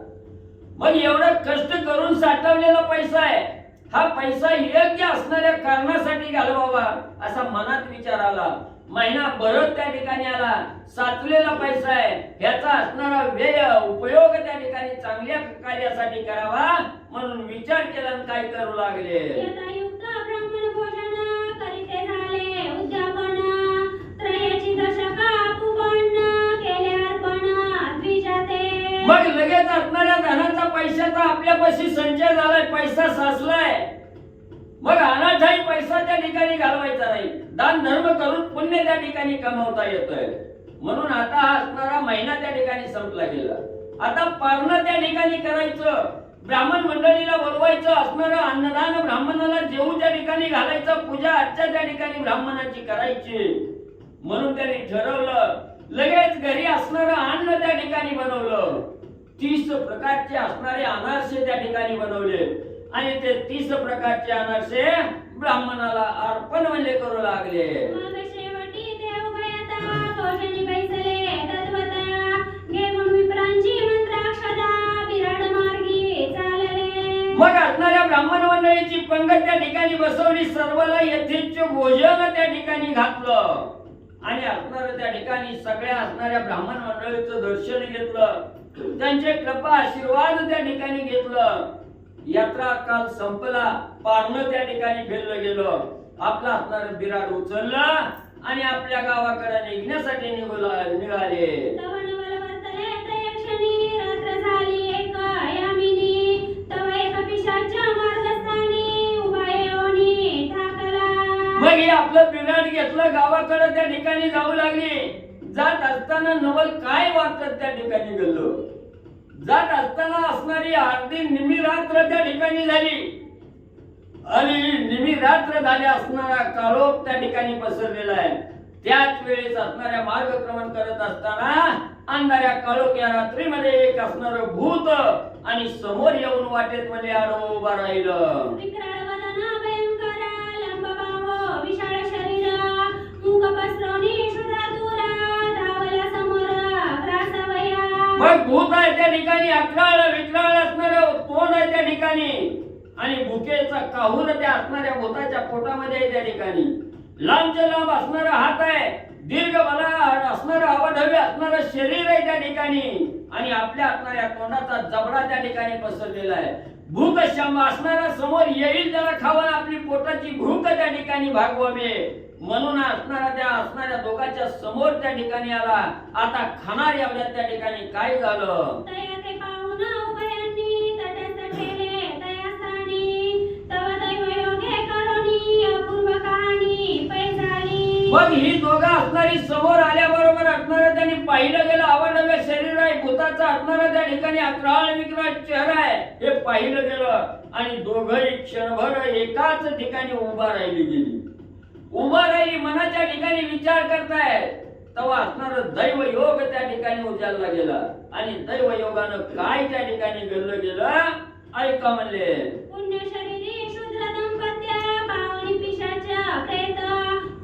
मग एवढं कष्ट करून साठवलेला पैसा आहे, हा पैसा योग्य असणाऱ्या कारणासाठी घालवावा असा मनात विचार आला. महिना भरत त्या ठिकाणी आला, साचलेला पैसा आहे, ह्याचा असणारा व्यय उपयोग त्या ठिकाणी चांगल्या कार्यासाठी करावा म्हणून विचार केला आणि काय करू लागले. यथायुक्त ब्राह्मण भोजन करीते झाले उद्यापन, त्रयाची दशका पुपन्न केले अर्पण द्विजाते. मग लगेच असणाऱ्या धनाचा पैशाचा आपल्यापाशी संचय झालाय, पैसा साचलाय. मग अनाठाई पैसा त्या ठिकाणी घालवायचा नाही, दान धर्म करून पुण्य त्या ठिकाणी कमवता येतोय. म्हणून आता हा असणारा महिना त्या ठिकाणी संपला गेला. आता पारणं त्या ठिकाणी करायचं, ब्राह्मण मंडळीला बोलवायचं, असणारं अन्नदान ब्राह्मणाला जेवू त्या ठिकाणी घालायचं, पूजा अर्चा त्या ठिकाणी ब्राह्मणाची करायची. म्हणून त्यांनी ठरवलं. लगेच घरी असणारं अन्न त्या ठिकाणी बनवलं. 30 प्रकारचे असणारे अनारसे त्या ठिकाणी बनवले आणि ते 30 प्रकारचे अनारसे ब्राह्मणाला अर्पण म्हणजे करू लागले. मग शेवटी ते उभयता भोजनी बैसले तद्वता, घेऊन विप्रांची मंत्राक्षता, विराड मार्गी चालले. मग असणाऱ्या ब्राह्मण मंडळीची पंगत त्या ठिकाणी बसवली, सर्वाला यथेच्छ भोजन त्या ठिकाणी घातलं आणि असणाऱ्या त्या ठिकाणी सगळ्या असणाऱ्या ब्राह्मण मंडळीचं दर्शन घेतलं, त्यांचे कृपा आशीर्वाद त्या ठिकाणी घेतलं. यात्रा काल संपला, पारणं त्या ठिकाणी फेरलं गेलं. आपला असणारं बिराड उचललं आणि आपल्या गावाकडे निघण्यासाठी निघाले. तवनवल वर्तले त्रयक्षणी, रात्र झाली एक यामिनी, तव एक पिशाच्या मार्गस्थानी, उभा येऊनी ठाकला. मग हे आपलं बिराड घेतलं, गावाकडे त्या ठिकाणी जाऊ लागली. जात असताना नवल काय वाटत त्या ठिकाणी गेलो. जात असताना असणारी अर्धी निमी रात्र त्या ठिकाणी झाली आणि निमी रात्र झाली असणारा काळोख त्या ठिकाणी पसरलेला आहे. त्याच वेळेस असणाऱ्या मार्गक्रमण करत असताना अंधाऱ्या काळोख्या रात्रीमध्ये एक असणारं भूत आणि समोर येऊन वाटेत मध्ये आडवं उभा राहिलं. विक्राळ वदन भयंकर, लंब बाहो विशाळ शरीर, मुख पसरवणी शुद्रातुरा, धावला समोर ग्रासवया. मग भूत आहे त्या ठिकाणी, अक्राळ विक्राळ असणारं तोंड आहे त्या ठिकाणी आणि भुकेचा काहूर त्या असणाऱ्या भूताच्या पोटामध्ये आहे त्या ठिकाणी. लांबच्या लांब असणारा हात आहे, दीर्घ बला असणारं अवढव्य असणारं शरीर आहे त्या ठिकाणी आणि आपल्या असणाऱ्या तोंडाचा जबडा त्या ठिकाणी पसरलेला आहे. भूक असणारा समोर येईल त्याला खावं, आपली पोटाची भूक त्या ठिकाणी भागवावे म्हणून असणाऱ्या दोघांच्या समोर त्या ठिकाणी आला. आता खाणार एवढ्या त्या ठिकाणी काय झालं? तया ते पाहुण उभयांनी तटस्थ ठेले तयास्थानी, तव दैवयोगे करोनी अपूर्व कहाणी पैजाली. मग ही दोघं असणारी समोर आल्याबरोबर असणारं त्यांनी पाहिलं गेलं. अवनव्य शरीर आहे, भूताचं असणारं त्या ठिकाणी अक्राळ विक्राळ चेहरा आहे हे पाहिलं गेलं. आणि दोघंही क्षणभर एकाच ठिकाणी उभा राहिली. मनाच्या ठिकाणी विचार करतायत. तेव्हा असणारं दैव योग त्या ठिकाणी उजाडला गेला. आणि दैव योगानं काय त्या ठिकाणी घडलं गेलं ऐका म्हणले. पुण्य शरीरी शूद्र दंपत्य पावनी पिशाच्या प्रेत,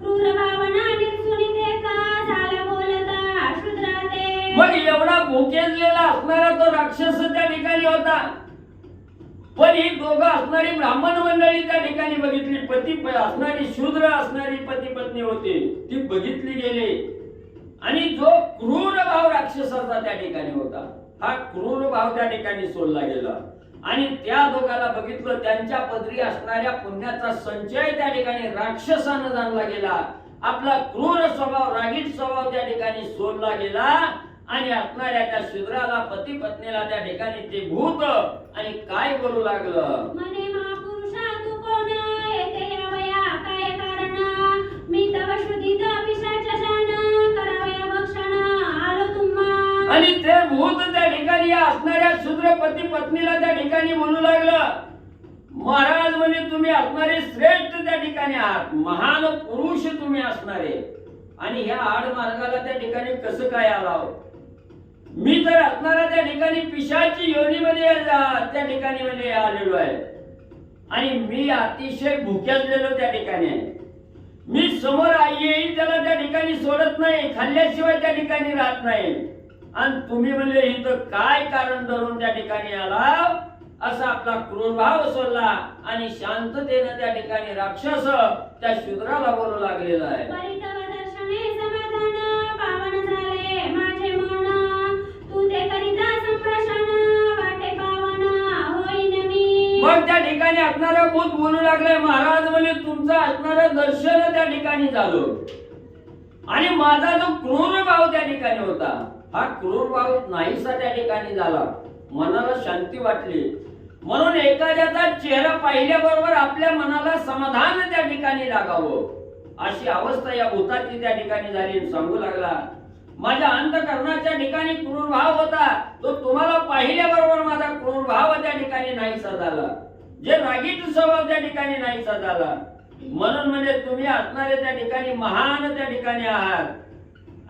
क्रूर भावना निर्सुनी देता झाला बोलता शूद्राते. मग एवढा भुकेजलेला असणारा तो राक्षस त्या ठिकाणी होता. पण ही दोघं असणारी ब्राह्मण मंडळी त्या ठिकाणी बघितली. असणारी शूद्र असणारी पती पत्नी होती ती बघितली गेली. आणि जो क्रूर भाव राक्षसाचा त्या ठिकाणी होता हा क्रूर भाव त्या ठिकाणी सोडला गेला. आणि त्या दोघाला बघितलं, त्यांच्या पदरी असणाऱ्या पुण्याचा संचय त्या ठिकाणी राक्षसानं जाणला गेला. आपला क्रूर स्वभाव रागीट स्वभाव त्या ठिकाणी सोडला गेला. आणि असणाऱ्या त्या शूद्राला पती पत्नीला त्या ठिकाणी ते भूत आणि काय बोलू लागलं. मने महापुरुषा तू कोण येथे यावया काय कारण, मी तव शुद्धित पिशाच्या शान करावया भक्षण आलो तुम्हा. आणि ते भूत त्या ठिकाणी असणाऱ्या शूद्र पती पत्नीला त्या ठिकाणी बोलू लागलं, महाराज म्हणजे तुम्ही असणारे श्रेष्ठ त्या ठिकाणी आहात, महान पुरुष तुम्ही असणारे. आणि ह्या आड मार्गाला त्या ठिकाणी कसं काय आलाव? मी तर असणाऱ्या त्या ठिकाणी पिशाची योनीमध्ये त्या ठिकाणी म्हणजे आलेलो आहे. आणि मी अतिशय भुक्याजलेलो त्या ठिकाणी आहे. मी समोर येईल त्याला त्या ठिकाणी सोडत नाही, खाल्ल्याशिवाय त्या ठिकाणी राहत नाही. आणि तुम्ही म्हणजे इथं काय कारण धरून त्या ठिकाणी आला असा आपला क्रूर भाव सोडला. आणि शांततेने त्या ठिकाणी राक्षस त्या शूद्राला बोलू लागलेला आहे. परितव दर्शने समाधान पावन झाले माझे मन, तू ते करिता संभाषण वाटे पावन होईन मी. मग त्या ठिकाणी असणारा भूत बोलू लागलाय, महाराज म्हणजे तुमचं असणारं दर्शन त्या ठिकाणी झालं. आणि माझा जो क्रूर भाव त्या ठिकाणी होता हा क्रूर भाव नाहीसा त्या ठिकाणी झाला. मनाला शांती वाटली. म्हणून एखाद्याचा चेहरा पाहिल्याबरोबर आपल्या मनाला समाधान त्या ठिकाणी लागावं अशी अवस्था या भूताची त्या ठिकाणी झाली. सांगू लागला, माझ्या अंतःकरणाच्या ठिकाणी क्रूर भाव होता तो तुम्हाला पाहिल्याबरोबर माझा क्रूर भाव त्या ठिकाणी नाहीसा झाला. जे रागीट स्वभाव त्या ठिकाणी नाहीसा झाला. म्हणून म्हणजे तुम्ही असणारे त्या ठिकाणी महान त्या ठिकाणी आहात.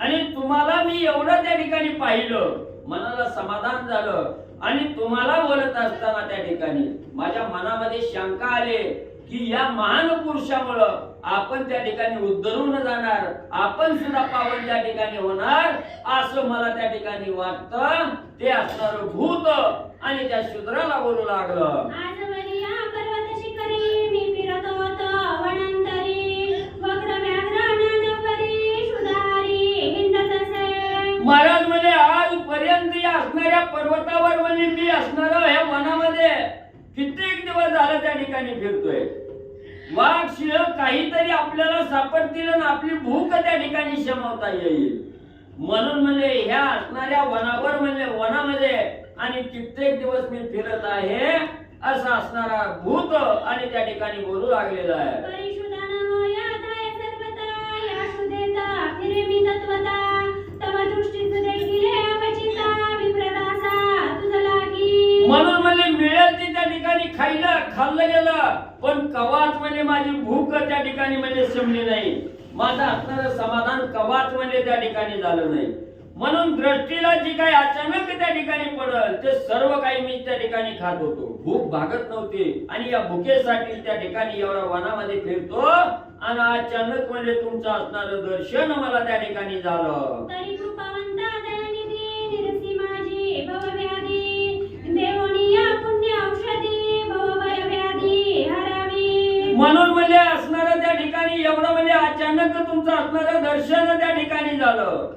आणि तुम्हाला मी एवढं त्या ठिकाणी पाहिलं, मनाला समाधान झालं. आणि तुम्हाला बोलत असताना त्या ठिकाणी माझ्या मनामध्ये शंका आले की या महान पुरुषामुळं आपण त्या ठिकाणी उद्धरून जाणार, आपण सुद्धा पावन त्या ठिकाणी होणार असं मला त्या ठिकाणी वाटतं. ते असणार भूत आणि त्या शूद्राला बोलू लागलं, आजवरी या पर्वत शिखरी मी फिरत होतो वनांतरी, वक्र व्याघ्र नादपरी सुधारी हिंडत असे. महाराज म्हणजे आजपर्यंत या असणाऱ्या पर्वतावर म्हणजे मी असणार ह्या वनामध्ये कित्येक दिवस झालं त्या ठिकाणी फिरतोय. वाघ शिळ काहीतरी आपल्याला सापडतील आणि आपली भूक त्या ठिकाणी शमवता येईल म्हणून म्हणजे ह्या असणाऱ्या वनावर म्हणजे वनामध्ये आणि कित्येक दिवस मी फिरत आहे असा असणारा भूत आणि त्या ठिकाणी बोलू लागलेला आहे. परिशुद्धान होया ताय सर्वता या शुद्धेता फिरे मी तत्वता, तव दृष्टीत देखिले अपचिता विप्रदासा तुझ लागी. म्हणून म्हणजे मिळेल ती त्या ठिकाणी खाल्लं गेलं पण कवाच म्हणजे माझी भूक त्या ठिकाणी म्हणजे शमली नाही. माझं असणारं समाधान कवाच म्हणजे त्या ठिकाणी झालं नाही. म्हणून दृष्टीला जी काही अचानक त्या ठिकाणी पडल ते सर्व काही मी त्या ठिकाणी खात होतो. भूक भागत नव्हती आणि या भुकेसाठी त्या ठिकाणी एवढा वनामध्ये फिरतो आणि अचानक म्हणजे तुमचं असणारं दर्शन मला त्या ठिकाणी झालं. तरी कृपावंता दयानिधी निरसी माझी भवव्याधी, देवोनिया पुण्य औषधी भवभय व्याधी हरावी. म्हणून म्हणजे असणारं त्या ठिकाणी एवढं म्हणजे अचानक तुमचं असणारं दर्शन त्या ठिकाणी झालं.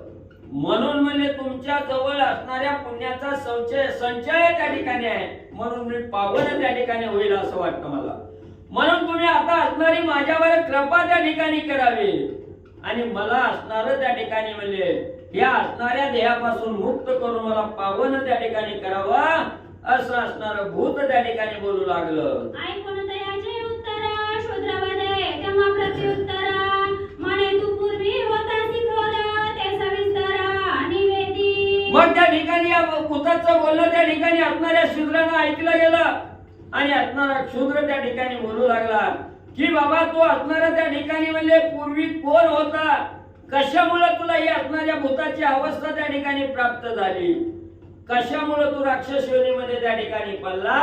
म्हणून म्हणजे तुमच्या जवळ असणाऱ्या पुण्याचा संचय त्या ठिकाणी आहे. म्हणून मी पावन त्या ठिकाणी होईल असं वाटतं मला. म्हणून तुम्ही आता असणारी माझ्यावर कृपा त्या ठिकाणी करावी आणि मला असणार त्या ठिकाणी म्हणजे या असणाऱ्या देहापासून मुक्त करून मला पावन त्या ठिकाणी करावं असं असणार भूत त्या ठिकाणी बोलू लागलं. ऐकून दयाचे उत्तर शूद्रवदे तेव्हा प्रत्युत्तर म्हणे तू पूर्वी होतासी थोर ते सविस्तर निवेदी. मग त्या ठिकाणी या भूताचं बोलणं त्या ठिकाणी असणाऱ्या शूद्रांना ऐकलं गेलं आणि असणारा शूद्र त्या ठिकाणी बोलू लागला की बाबा तू असणारा त्या ठिकाणी म्हणजे पूर्वी कोण होता, कशामुळे तुला ही असणाऱ्या भूताची अवस्था त्या ठिकाणी प्राप्त झाली, कशामुळे तू राक्षस योनीमध्ये त्या ठिकाणी पडला,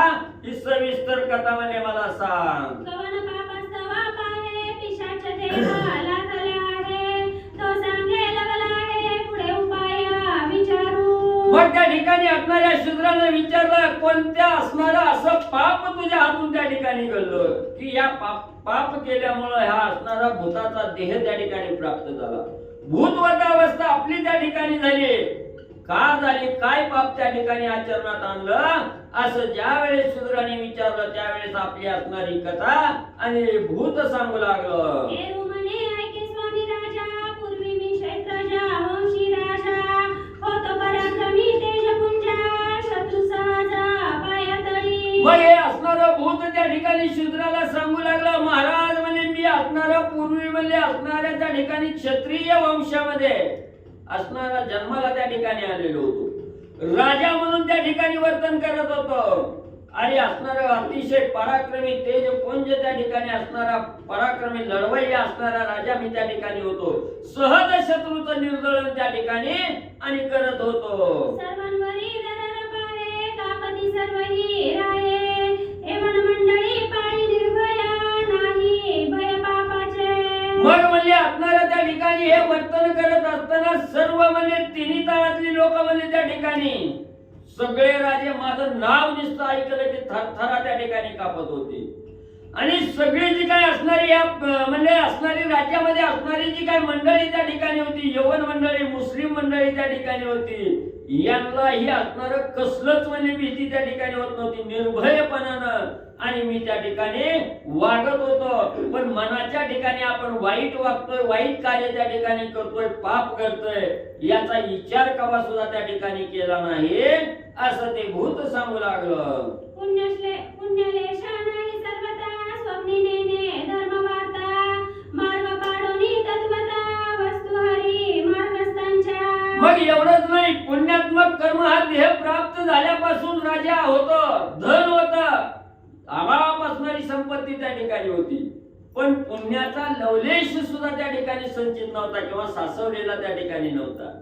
ही सविस्तर कथा म्हणजे मला सांग. कवन पापस्तवा पाहे पिशाच देहाला झाले आहे तो सांगे लागला आहे पुढे उपाय विचारू. मग त्या ठिकाणी असणाऱ्या शूद्राने विचारलं कोणत्या असणारा असं पाप तुझ्या हातून त्या ठिकाणी घडलं की या पाप केल्यामुळे हा असणारा भूताचा देह त्या ठिकाणी प्राप्त झाला, भूतवत अवस्था आपली त्या ठिकाणी झाली, का झाली, काय पाप त्या ठिकाणी आचरणात आणलं असं ज्या वेळेस शूद्राने विचारलं त्यावेळेस आपली असणारी कथा आणि भूत सांगू लागलं. हे रुमने ऐके स्वामी राजा पूर्वी मी क्षेत्रजा वंशी राजा होतो पराक्रमी तेजपुंजा शत्रू सहजा पायतळी. मग हे असणारं भूत त्या ठिकाणी शूद्राला सांगू लागलं महाराज म्हणजे मी असणारं पूर्वी म्हणजे असणाऱ्या त्या ठिकाणी क्षत्रिय वंशामध्ये असणारा जन्माला त्या ठिकाणी आलेलो होतो, राजा म्हणून त्या ठिकाणी वर्तन करत होतो आणि असणारा अतिशय पराक्रमी तेजपुंज त्या ठिकाणी असणारा पराक्रमी लढवय्या असणारा राजा मी त्या ठिकाणी होतो, सहज शत्रूचं निर्दळन त्या ठिकाणी आणि करत होतो. सर्वांवरी दरर पाहे कापती सर्वही राये एवढ मंडळी पाळी निर्भया नाही भय पापाचे. मग म्हणजे असणारा त्या ठिकाणी हे वर्तन करत असताना सर्व म्हणजे तिन्ही तळातली लोक म्हणजे त्या ठिकाणी सगळे राजे माझं नाव नुसतं ऐकलं की थरथरा त्या ठिकाणी कापत होती आणि सगळी जी काय असणारी या म्हणजे असणारी राज्यामध्ये असणारी जी काय मंडळी त्या ठिकाणी होती, यवन मंडळी मुस्लिम मंडळी त्या ठिकाणी होती, यांना ही असणार कसलंच म्हणजे भीती त्या ठिकाणी होत नव्हती, निर्भयपणानं आणि मी त्या ठिकाणी वागत होतो. पण मनाच्या ठिकाणी आपण वाईट वागतोय, वाईट कार्य त्या ठिकाणी करतोय, पाप करतोय याचा विचार कवा सुद्धा त्या ठिकाणी केला नाही असं ते भूत सांगू लागलं. पुण्यलेशा नाही सर्वथा स्वप्निनेने धर्मवार्ता मार्ग पाडोनी तत्वता वस्तु हरी मार्गस्थांच्या. मग एवढंच नाही, पुण्यात्मक कर्म हा देह प्राप्त झाल्यापासून राजा होतो, धन होतं, अभाव असणारी संपत्ती त्या ठिकाणी होती, पण पुण्याचा लवलेश सुद्धा त्या ठिकाणी संचित नव्हता किंवा सासवलेला त्या ठिकाणी नव्हता.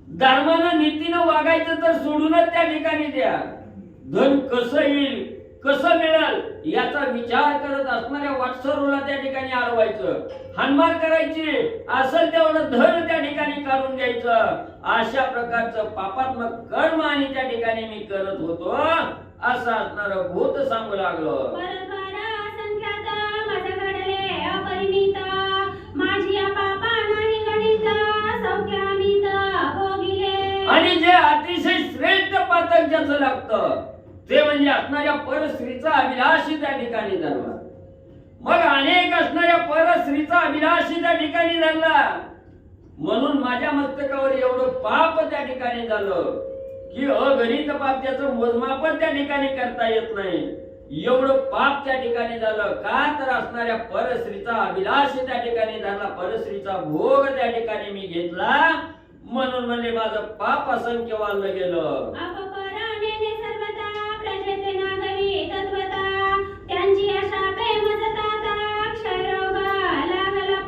धर्मानं नीतीनं वागायचं तर सोडूनच त्या ठिकाणी द्या, धन कसं येईल कसं मिळेल याचा विचार करत असणाऱ्या वाटसरूला त्या ठिकाणी अडवायचं, हानमार करायची, असेल तेवढं धन त्या ठिकाणी काढून घ्यायचं, अशा प्रकारचं पापात्मक कर्म आणि त्या ठिकाणी मी करत होतो असं असणार भूत सांगू लागलं. आणि जे अतिशय श्रेष्ठ पातक ज्याचं लागतं ते म्हणजे असणाऱ्या परस्त्रीचा अभिलाषी त्या ठिकाणी धरला. मग अनेक असणाऱ्या परस्त्रीचा अभिलाषी त्या ठिकाणी धरला म्हणून माझ्या मस्तकावर एवढं पाप त्या ठिकाणी झालं की अगणित पाप त्याचं मोजमापन त्या ठिकाणी करता येत नाही, एवढं पाप त्या ठिकाणी झालं. का तर असणाऱ्या परस्त्रीचा अभिलाष त्या ठिकाणी झाला, परस्त्रीचा भोग त्या ठिकाणी मी घेतला म्हणून म्हणजे माझं पाप असंख्य वाढलं गेलं.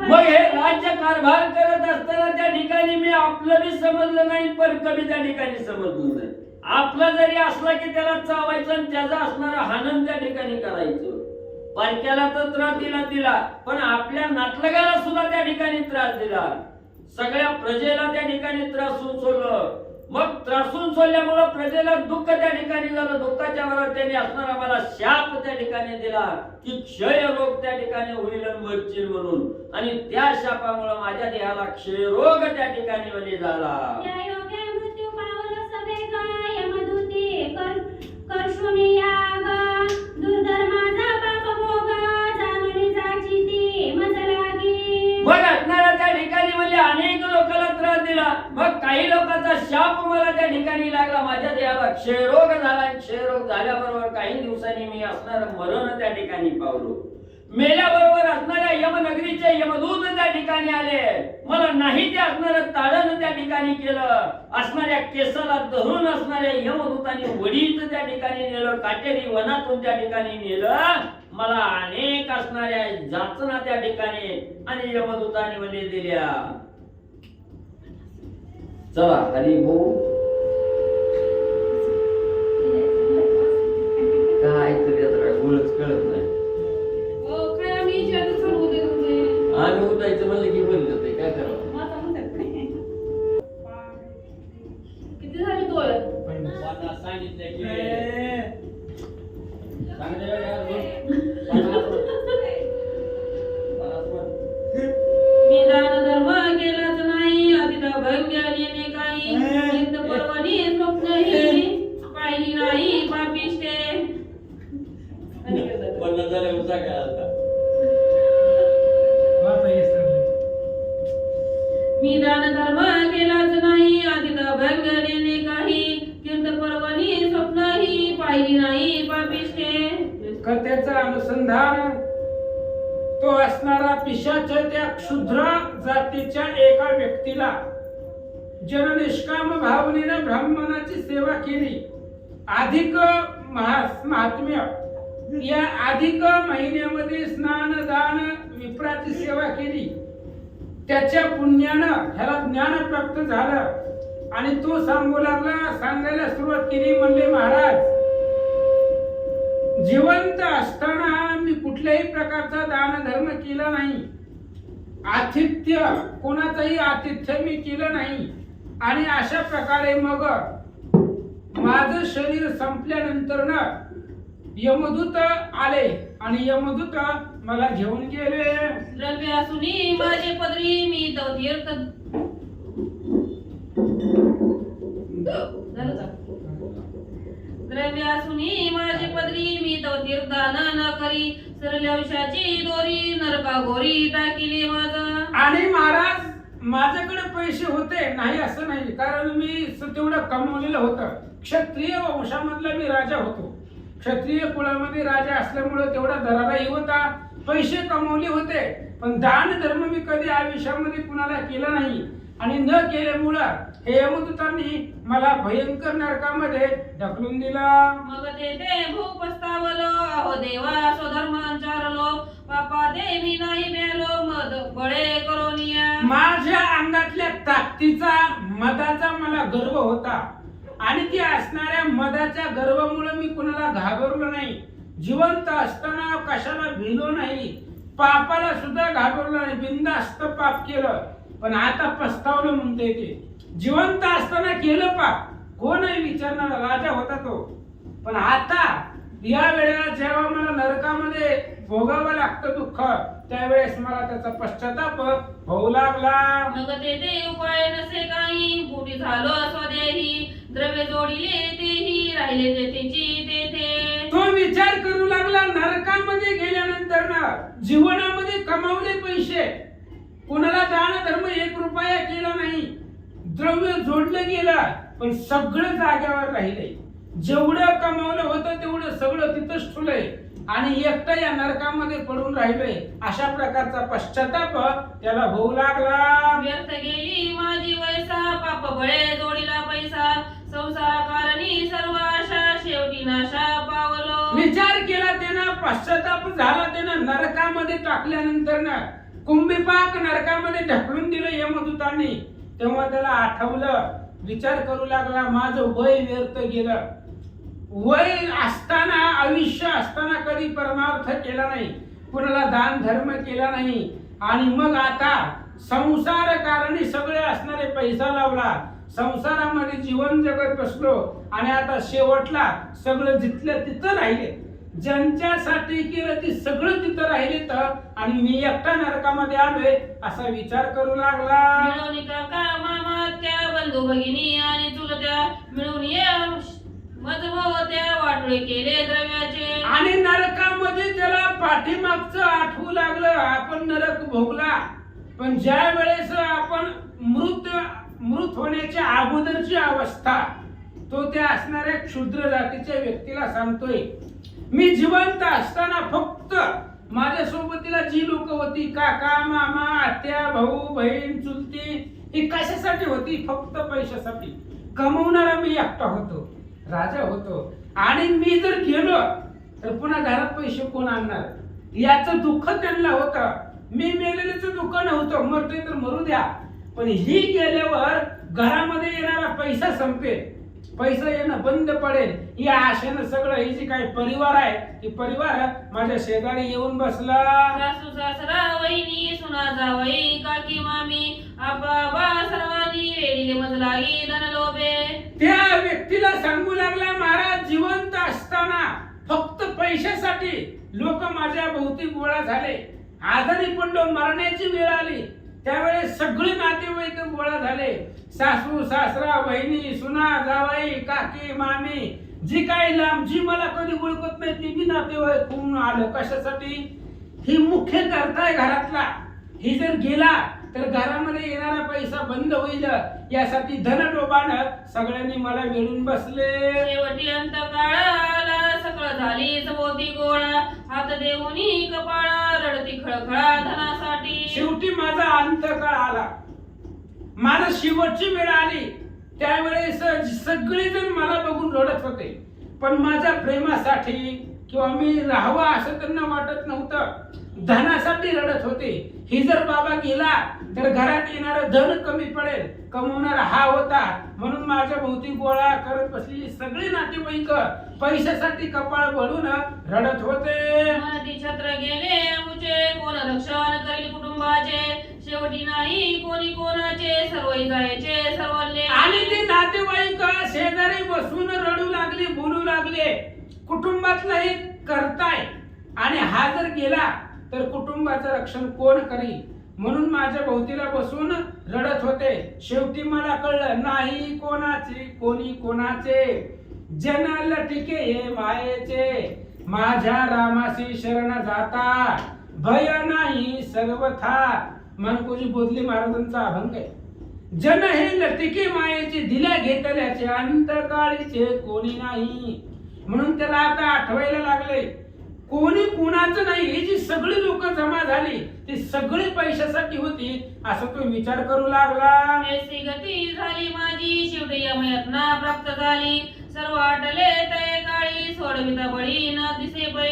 मग हे राज्य कारभार करत असताना त्या ठिकाणी मी आपलं बी समजलं नाही, पण कमी त्या ठिकाणी समजलं नाही. आपला जरी असला की त्याला चावायचं आणि त्याचा असणारा हानन त्या ठिकाणी करायचं, परक्याला तर त्रास दिला, पण आपल्या नातलगाला सुद्धा त्या ठिकाणी त्रास दिला, सगळ्या प्रजेला त्या ठिकाणी त्रासून सोडलं. मग त्रासून सोडल्यामुळे प्रजेला दुःख त्या ठिकाणी झालं, दुःखाच्या बरोबर त्यांनी असणारा मला शाप त्या ठिकाणी दिला की क्षय रोग त्या ठिकाणी होईल मरशील म्हणून, आणि त्या शापामुळे माझ्या देहाला क्षय रोग त्या ठिकाणी म्हणजे झाला. मृत्यू पावलो सभे काय यमदूती करशुनिया शाप मला त्या ठिकाणी लागला. माझ्या देहाला क्षयरोग झाला. क्षयरोग झाल्याबरोबर काही दिवसांनी मी असणार मरण त्या ठिकाणी पावलो. मेल्याबरोबर असणाऱ्या यमनगरीचे यमदूत त्या ठिकाणी आले. मला नाही ते असणार ताडण त्या ठिकाणी केलं. असणाऱ्या केसाला धरून असणाऱ्या यमदूतांनी वडीत त्या ठिकाणी नेलं. काटेरी वनातून त्या ठिकाणी नेलं. मला अनेक असणाऱ्या जाचना त्या ठिकाणी आणि यमदूतांनी म्हणजे दिल्या. चला हरी बोल. काय तुझ्या गुळच कळत नाही. आम्ही उठायचं म्हणलं की बंद होते. काय करावं. किती झाली तोळ? सांगितलं की मी दान धर्म केलाच नाही. अतिता भंग्याने काही चिंत पर्वणी स्वप्नही पाहिली नाही पापिष्टे. पन्नास झाले उसा काय आता. मी दान धर्म केलाच नाही. अतिता भंग्याने काही चिंत पर्वणी स्वप्नही पाहिली नाही पापिष्टे. कथेचं अनुसंधान तो असणारा पिशाच त्या क्षुद्र जातीच्या एका व्यक्तीला ज्यानं निष्काम भावनेनं ब्राह्मणाची सेवा केली. अधिक महात्म्य या अधिक महिन्यामध्ये स्नान दान विप्राची सेवा केली. त्याच्या पुण्यानं ह्याला ज्ञान प्राप्त झालं आणि तो सांगायला सुरुवात केली. म्हणले महाराज, जिवंत असताना मी कुठल्याही प्रकारचा दान धर्म केला नाही. आतिथ्य कोणाचंही आतिथ्य मी केलं नाही. आणि अशा प्रकारे मग माझं शरीर संपल्यानंतर ना यमदूत आले आणि यमदूत मला घेऊन गेले. द्रव्य असूनी माझे पदरी मी तो तीर्थ द्रव्य असूनी माझे पदरी मी तो तीर्थदान न करी. सरलवशाची दोरी नरका गोरी टाकिली माझ. आणि महाराज माझ्याकडे पैसे होते नाही असं नाही, कारण मी तेवढं कमवलेलं होतं. क्षत्रिय वंशामधला मी राजा होतो. क्षत्रिय कुळामध्ये राजा असल्यामुळे तेवढा दराराही होता. पैसे कमवले होते, पण दान धर्म मी कधी आयुष्यामध्ये कुणाला केला नाही. आणि न केल्यामुळं हे यमदूतांनी मला भयंकर नरकामध्ये ढकलून दिला. मग तेथे भूपस्तावलो अहो देवा स्वधर्म अंचारलो. पापा ते मी नाही मिळालो मद बळे करोनिया. माझ्या अंगातल्या ताकदीचा मदाचा मला गर्व होता आणि ती असणाऱ्या मदाच्या गर्वामुळे मी कुणाला घाबरलो नाही. जिवंत असताना कशाला भिलो नाही. पापाला सुद्धा घाबरलो नाही. बिनधास्त पाप केलं, पण आता पस्तावलं म्हणते ते. जिवंत असताना केलं पाप, कोणही विचारणार, राजा होता तो. पण आता या वेळेला जेव्हा मला नरकामध्ये भोगावं लागतं दुःख, त्यावेळेस मला त्याचा पश्चाताप होऊ लागला. मग तेथे उपाय नसे काही बुटी झालो स्वदेही. द्रव्य जोडिले तेही राहिले तेथेची तेथे. तो विचार करू लागला नरकामध्ये गेल्यानंतर ना जीवनामध्ये कमावले पैसे, कोणाला दान धर्म 1 रुपया केला नाही. द्रव्य जोडलं गेलं, पण सगळं जाग्यावर राहिले. जेवढं कमावलं होतं तेवढं सगळं तिथंच ठुलंय आणि एकटा या नरकामध्ये पडून राहिलोय. अशा प्रकारचा पश्चाताप त्याला होऊ लागला. व्यर्थ गेली माझी वैसा पाप बळे जोडीला पैसा. संसार कारणी सर्व आशा शेवटी नाशा पावलो. विचार केला त्यानं, पश्चाताप झाला त्यानं. नरकामध्ये टाकल्यानंतर ना कुंभीपाक नरकामध्ये ढकलून दिलं यमदूतांनी. तेव्हा त्याला आठवलं, विचार करू लागला, माझं वय व्यर्थ गेलं. वय असताना, आयुष्य असताना कधी परमार्थ केला नाही, कुणाला दान धर्म केला नाही. आणि मग आता संसार कारणी सगळे असणारे पैसा लावला, संसारामध्ये जीवन जगत बसलो आणि आता शेवटला सगळं जिथलं तिथं राहिले. ज्यांच्यासाठी केलं ते सगळं तिथं राहिले तर, आणि मी एकटा नरकामध्ये आलोय असा विचार करू लागला. मिळून काका मामा त्या बंधू भगिनी आणि चुलत्या मिळून मजमोत्या वाटोळे केले द्रव्याचे. आणि नरकामध्ये त्याला पाठीमागचं आठवू लागलं. आपण नरक भोगला, पण ज्या वेळेस आपण मृत होण्याच्या अगोदरची अवस्था तो त्या असणाऱ्या क्षुद्र जातीच्या व्यक्तीला सांगतोय. मी जिवंत असताना फक्त माझ्या सोबतीला जी लोक होती, काका, मामा, आत्या, भाऊ, बहीण, चुलती, ही कशासाठी होती? फक्त पैशासाठी. कमवणारा मी एकटा होतो, राजा होतो. आणि मी जर गेलो तर पुन्हा घरात पैसे कोण आणणार? याचं दुःख त्यांना होतं. मी मेलेल्याचं दुःख नव्हतं, मरतोय तर मरू द्या, पण ही गेल्यावर घरामध्ये येणारा पैसा संपेल, पैसा येणं बंद पडेल, या आशेनं सगळं ही जी काही परिवार आहे, ही परिवार माझ्या शेजारी येऊन बसला. सासू सासरा वहिनी सुना जावई काकी मामी आबा सर्वांनी वेडीले मजलागी धन लोभे. त्या व्यक्तीला सांगू लागला, महाराज जिवंत असताना फक्त पैशासाठी लोक माझ्या भोवती गोळा झाले. आजारी पडलो, मरण्याची वेळ आली, त्यावेळेस सगळे नातेवाईक गोळा झाले. सासू सासरा वहिनी सुना जावई काकी मामी, जी काही लांब, जी मला कधी ओळखत नाही, ती बी नातेवाईक होऊन आलं. कशासाठी? ही मुख्य करताय घरातला, ही जर गेला तर घरामध्ये येणारा पैसा बंद होईल, यासाठी धनडोबानं सगळ्यांनी मला वेळून बसले. शेवटी अंत काळाला सगळं झाली सभोवती गोळा, हात देऊनी कपाळा रडती खळखळा धनासाठी. शेवटी माझा अंतकाळ आला, माझा शेवटची वेळ आली. त्यावेळेस सगळेजण मला बघून रडत होते, पण माझ्या प्रेमासाठी किंवा मी राहावा असं त्यांना वाटत नव्हतं, धनासाठी रडत होते. ही जर बाबा गेला तर घरात येणारं धन कमी पडेल, कमवणारा हा होता, म्हणून माझ्या भोवती गोळा करत बसलेली सगळे नातेवाईक पैशासाठी कपाळ भरून रडत होते. मनाती छत्र गेले मुचे, कोण रक्षण करील कुटुंबाचे, शेवटी नाही कोणी कोणाचे, सर्वही जायचे सर्वले. आणि ते नातेवाईक शेजारी बसून रडू लागले, बोलू लागले, कुटुंबातलं हे करताय आणि हा जर गेला तर कुटुंबाचं रक्षण कोण करील? म्हणून माझ्या भोवतीला बसून रडत होते. शेवटी मला कळलं, नाही कोणाचे कोणी कोणाचे, जन लटिके हे मायेचे, माझ्या रामाशी शरण जाता, भय नाही सर्वथा. मनकोजी बोधले महाराजांचा अभंग आहे. जन हे लटिके मायेचे, दिल्या घेतल्याचे, अंतकाळीचे कोणी नाही. म्हणून त्याला आता आठवायला लागले, कोणी कुणाचं नाही. ही जी सगळी लोक जमा झाली ती सगळी पैशासाठी होती, असं तो विचार करू लागला. ऐसी गती झाली माझी, शेवटी यमयातना प्राप्त झाली, सर्व आटले तय काळी, सोडविता बळी न दिसे पै.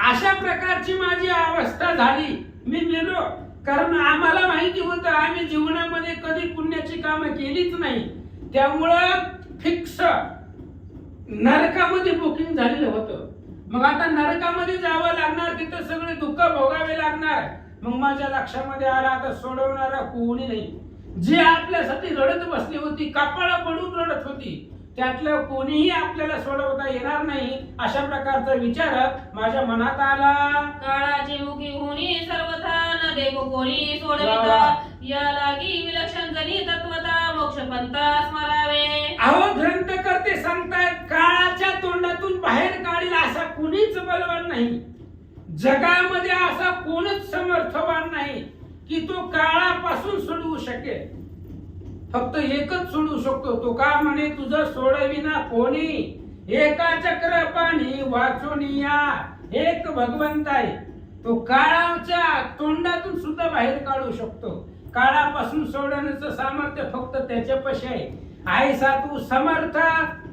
अशा प्रकारची माझी अवस्था झाली. मी मेलो, कारण आम्हाला माहिती होतं आम्ही जीवनामध्ये कधी पुण्याची कामं केलीच नाही, त्यामुळं फिक्स नरकामध्ये बुकिंग झालेलं होतं. मग आता नरकामध्ये जावं लागणार, तिथं सगळे दुःख भोगावे लागणार. मग माझ्या लक्षामध्ये आला, आता सोडवणारा कोणी नाही. जे आपल्यासाठी रडत बसली होती, कपाळा पडून रडत होती, त्यातलं कोणीही आपल्याला सोडवता येणार नाही, अशा प्रकारचा विचार माझ्या मनात आला. काळाची मुखी होणी सर्वथा न देखो कोणी सोडविता, या लागी विलक्षण जनी तत्वता मोक्ष पंथा स्मरावे. अहो ग्रंथ करते सांगतायत, काळाच्या तोंडातून बाहेर काढील असा कोणीच बलवान नाही, जगामध्ये असा कोणच समर्थवान नाही की तो काळापासून सोडवू शकेल. फक्त एकच सोडू शकतो, तो का म्हणे, तुझं सोडविना कोणी, एका चक्र पाणी वाचून या, एक भगवंत आहे. तो काळाच्या तोंडातून सुद्धा बाहेर काढू शकतो. काळापासून सोडवण्याचं सामर्थ्य फक्त त्याच्यापाशी आहे. आयसा तू समर्थ,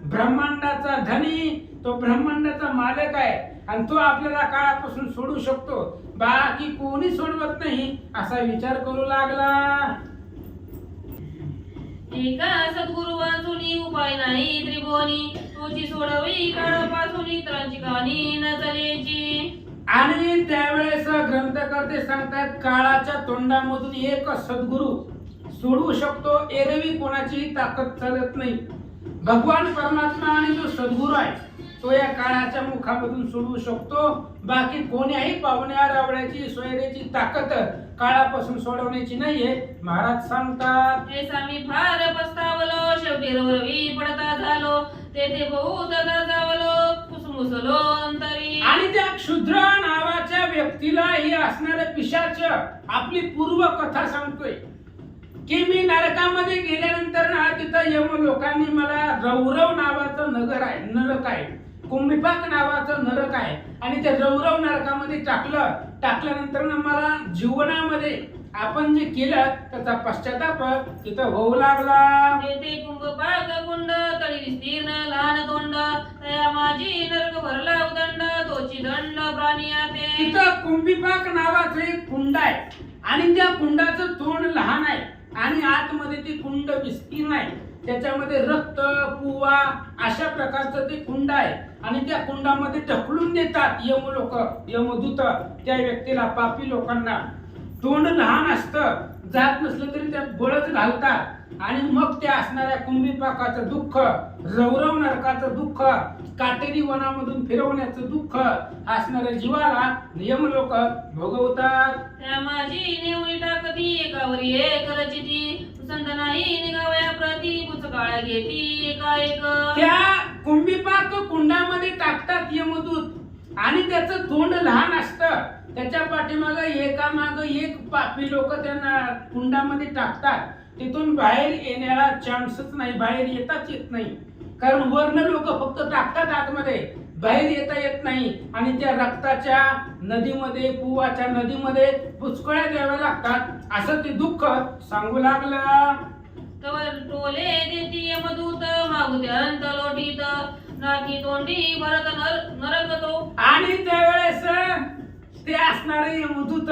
ब्रह्मांडाचा धनी, तो ब्रह्मांडाचा मालक आहे आणि तो आपल्याला काळापासून सोडू शकतो, बाकी कोणी सोडवत नाही, असा विचार करू लागला. एका सद्गुरु वाचुनी उपाय नाही त्रिभुवनी, तुझी सोडवी काळापासून इतरांची कहाणी न चलेची. आणि त्यावेळेस ग्रंथकर्ते सांगतात, काळाच्या तोंडामधून एक सद्गुरु सोडवू शकतो, एरवी कोणाची ताकद चालत नाही. भगवान परमात्मा आणि जो सद्गुरु आहे तो या काळाच्या मुखामधून सोडवू शकतो, बाकी कोण्याही पाहुण्या रावळ्याची सोयऱ्याची ताकद काळापासून सोडवण्याची नाहीये, महाराज सांगतात. ऐसा मी फार पस्तावलो, शेवटी रवी पडता झालो, तेथे बहुत जावलो, कुसमुसलो अंतरी. आणि त्या क्षुद्र नावाच्या व्यक्तीला ही असणारे पिशाच आपली पूर्व कथा सांगतोय. की मी नरकामध्ये गेल्यानंतर ना तिथं यम लोकांनी मला रौरव नावाचं नरक आहे, कुंभिपाक नावाचं नरक आहे, आणि त्या रौरव नरकामध्ये टाकल्यानंतर ना मला जीवनामध्ये आपण जे केलं त्याचा पश्चाताप तिथं होऊ लागला. तेथे कुंभपाक कुंड तळी विस्तीर्ण लहान तोंड तया माझी नरक भरला उदंड तोची दंड प्राणी आते. तिथं कुंभिपाक नावाचं एक कुंड आहे आणि त्या कुंडाचं तोंड लहान आहे आणि आतमध्ये ते कुंड विस्तीर्ण आहे. त्याच्यामध्ये रक्त पुवा अशा प्रकारचं ते कुंड आहे आणि त्या कुंडामध्ये ढकलून देतात यम लोक, यमदूत त्या व्यक्तीला, पापी लोकांना. तोंड लहान असतं, जात नसलं तरी त्यात बळच घालतात आणि मग त्या असणाऱ्या कुंभिपाकाचं दुःख, रौरव नरकाचं दुःख, काटेरी वनामधून फिरवण्याचं दुःख असणाऱ्या जीवाला यम लोक भोगवतात. त्या माझी नेवणी टाकती एकावरी एक रचिती सुसंत नाही निघावया प्रती पुचकाळ घेती एकाएक. त्या कुंभिपाक कुंडामध्ये टाकतात यमदूत आणि त्याचं तोंड लहान असतं. त्याच्या पाठीमागं एकामागं एक पापी लोक त्यांना कुंडामध्ये टाकतात. तिथून बाहेर येण्याला चान्सच नाही, बाहेर येताच येत नाही. कारण वर्ण लोक फक्त टाकतात आतमध्ये, बाहेर येता येत नाही आणि त्या रक्ताच्या नदीमध्ये, पुवाच्या नदीमध्ये पुचकळ्या द्याव्या लागतात. असं ते दुःख सांगू लागलं. तवर टोले देती यमदूत मागुते अंत लोटीत नाकी तोंडी भरत नरक तो. आणि त्यावेळेस ते असणारे यमदूत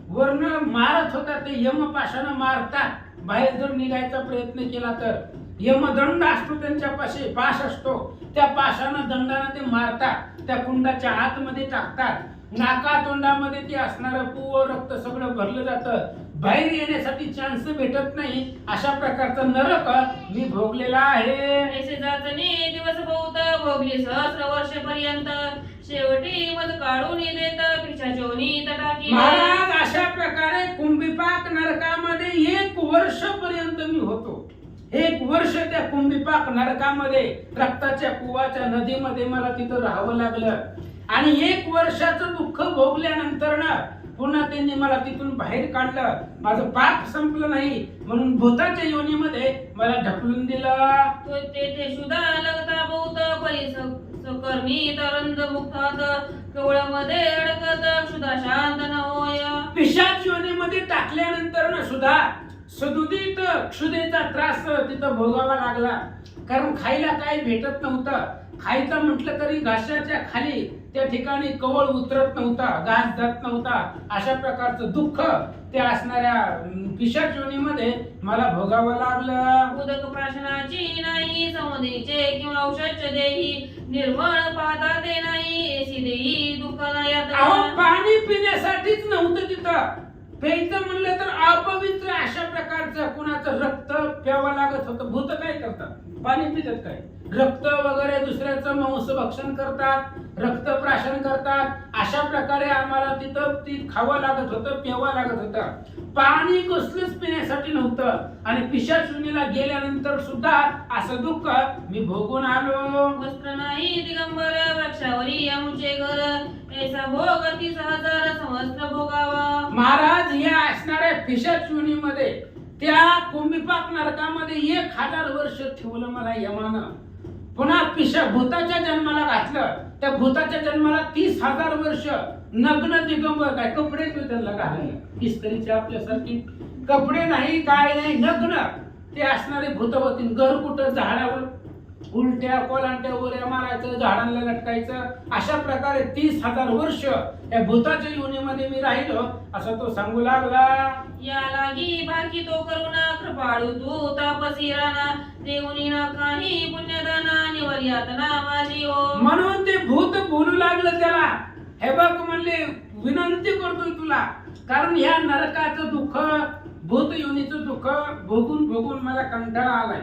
वर्ण मारत होता, ते यमपाशानं मारतात. बाहेर जर निघायचा प्रयत्न केला तर यमदंड असतो त्यांच्यापाशी, पाश असतो, त्या पाशानं दंडानं ते मारतात, त्या कुंडाच्या आतमध्ये टाकतात. नाका तोंडामध्ये ते असणारं पुव रक्त सगळं भरलं जातं, बाहेर येण्यासाठी चान्स भेटत नाही. अशा प्रकारचा नरक मी भोगलेला आहे. ऐसे जाचने दिवस बहुत भोगली सहस्र वर्षपर्यंत शेवटी मध काढून देत पिछाचोनी तटाकी. महाराज अशा प्रकारे कुंभिपाक नरकामध्ये 1 वर्षपर्यंत मी होतो. 1 वर्ष त्या कुंभिपाक नरकामध्ये रक्ताच्या पुवाच्या नदीमध्ये मला तिथं राहावं लागलं आणि 1 वर्षाचं दुःख भोगल्यानंतर ना पुन्हा त्यांनी मला तिथून बाहेर काढलं. माझं पाप संपलं नाही म्हणून भूताच्या योनीमध्ये मला ढकलून दिलं. तो तेथे सुद्धा लगता बहुत परिस सकर्मी तरंद मुक्तात कवळमध्ये अडकत सुद्धा शांत न होय. पिशाच योनीमध्ये टाकल्यानंतर ना सुद्धा सदुदित क्षुधेचा त्रास तिथं भोगावा लागला. कारण खायला काही भेटत नव्हतं. खायचं म्हटलं तरी घासाच्या खाली त्या ठिकाणी कवळ उतरत नव्हता, घास जात नव्हता. अशा प्रकारचं दुःख त्या असणाऱ्या पिशाच योनीमध्ये मला भोगावं लागलं. उदक प्राशनाची नाही समुद्रीचे किंवा औषध देही निर्मळ पाहता ते नाही एसी देही दुःख नाही. अहो पाणी पिण्यासाठीच नव्हतं तिथं. प्यायचं म्हणलं तर अपवित्र अशा प्रकारचं कुणाचं रक्त प्यावं लागत होतं. भूत काय करतात? पाणी पितात काय? रक्त वगैरे दुसऱ्याचं मांस भक्षण करतात, रक्त प्राशन करतात. अशा प्रकारे आम्हाला तिथं ती खावं लागत होतं, प्यावं लागत होतं. पाणी कसलंच पिण्यासाठी नव्हतं आणि पिशाच योनीला गेल्यानंतर सुद्धा असं दुःख मी भोगून आलो. वस्त्र नाही दिगंबर वृक्षावरी आमचे घर ऐसा भोग 30,000 संवत्सर भोगावा. महाराज या असणाऱ्या पिशाच योनीमध्ये त्या कुंभिपाक नरकामध्ये 1000 वर्ष ठेवलं मला यमानं. पुन्हा भूताच्या जन्माला घातलं. त्या भूताच्या जन्माला 30,000 वर्ष नग्न दिगंबर, काय कपडे त्यांना घालायला इस्त्रीचे आपल्यासारखी कपडे नाही, काय नाही, नग्न ते असणारे भूतवती. घरकुटं झाडावर उलट्या कोलांट्या उड्या मारायचं, झाडांना लटकायचं. अशा प्रकारे 30,000 वर्ष या भूताच्या योनीमध्ये मी राहिलो असं तो सांगू लागला. या लागी बाकी तो करुणा कृपाळू तू तापसी राणा देऊनी ना काही पुण्यदाना निवर्यातना माझी हो. म्हणून ते भूत बोलू लागलं त्याला, हे बघ म्हणले विनंती करतोय तुला, कारण ह्या नरकाचं दुःख, भूत योनीचं दुःख भोगून भोगून मला कंटाळा आलाय.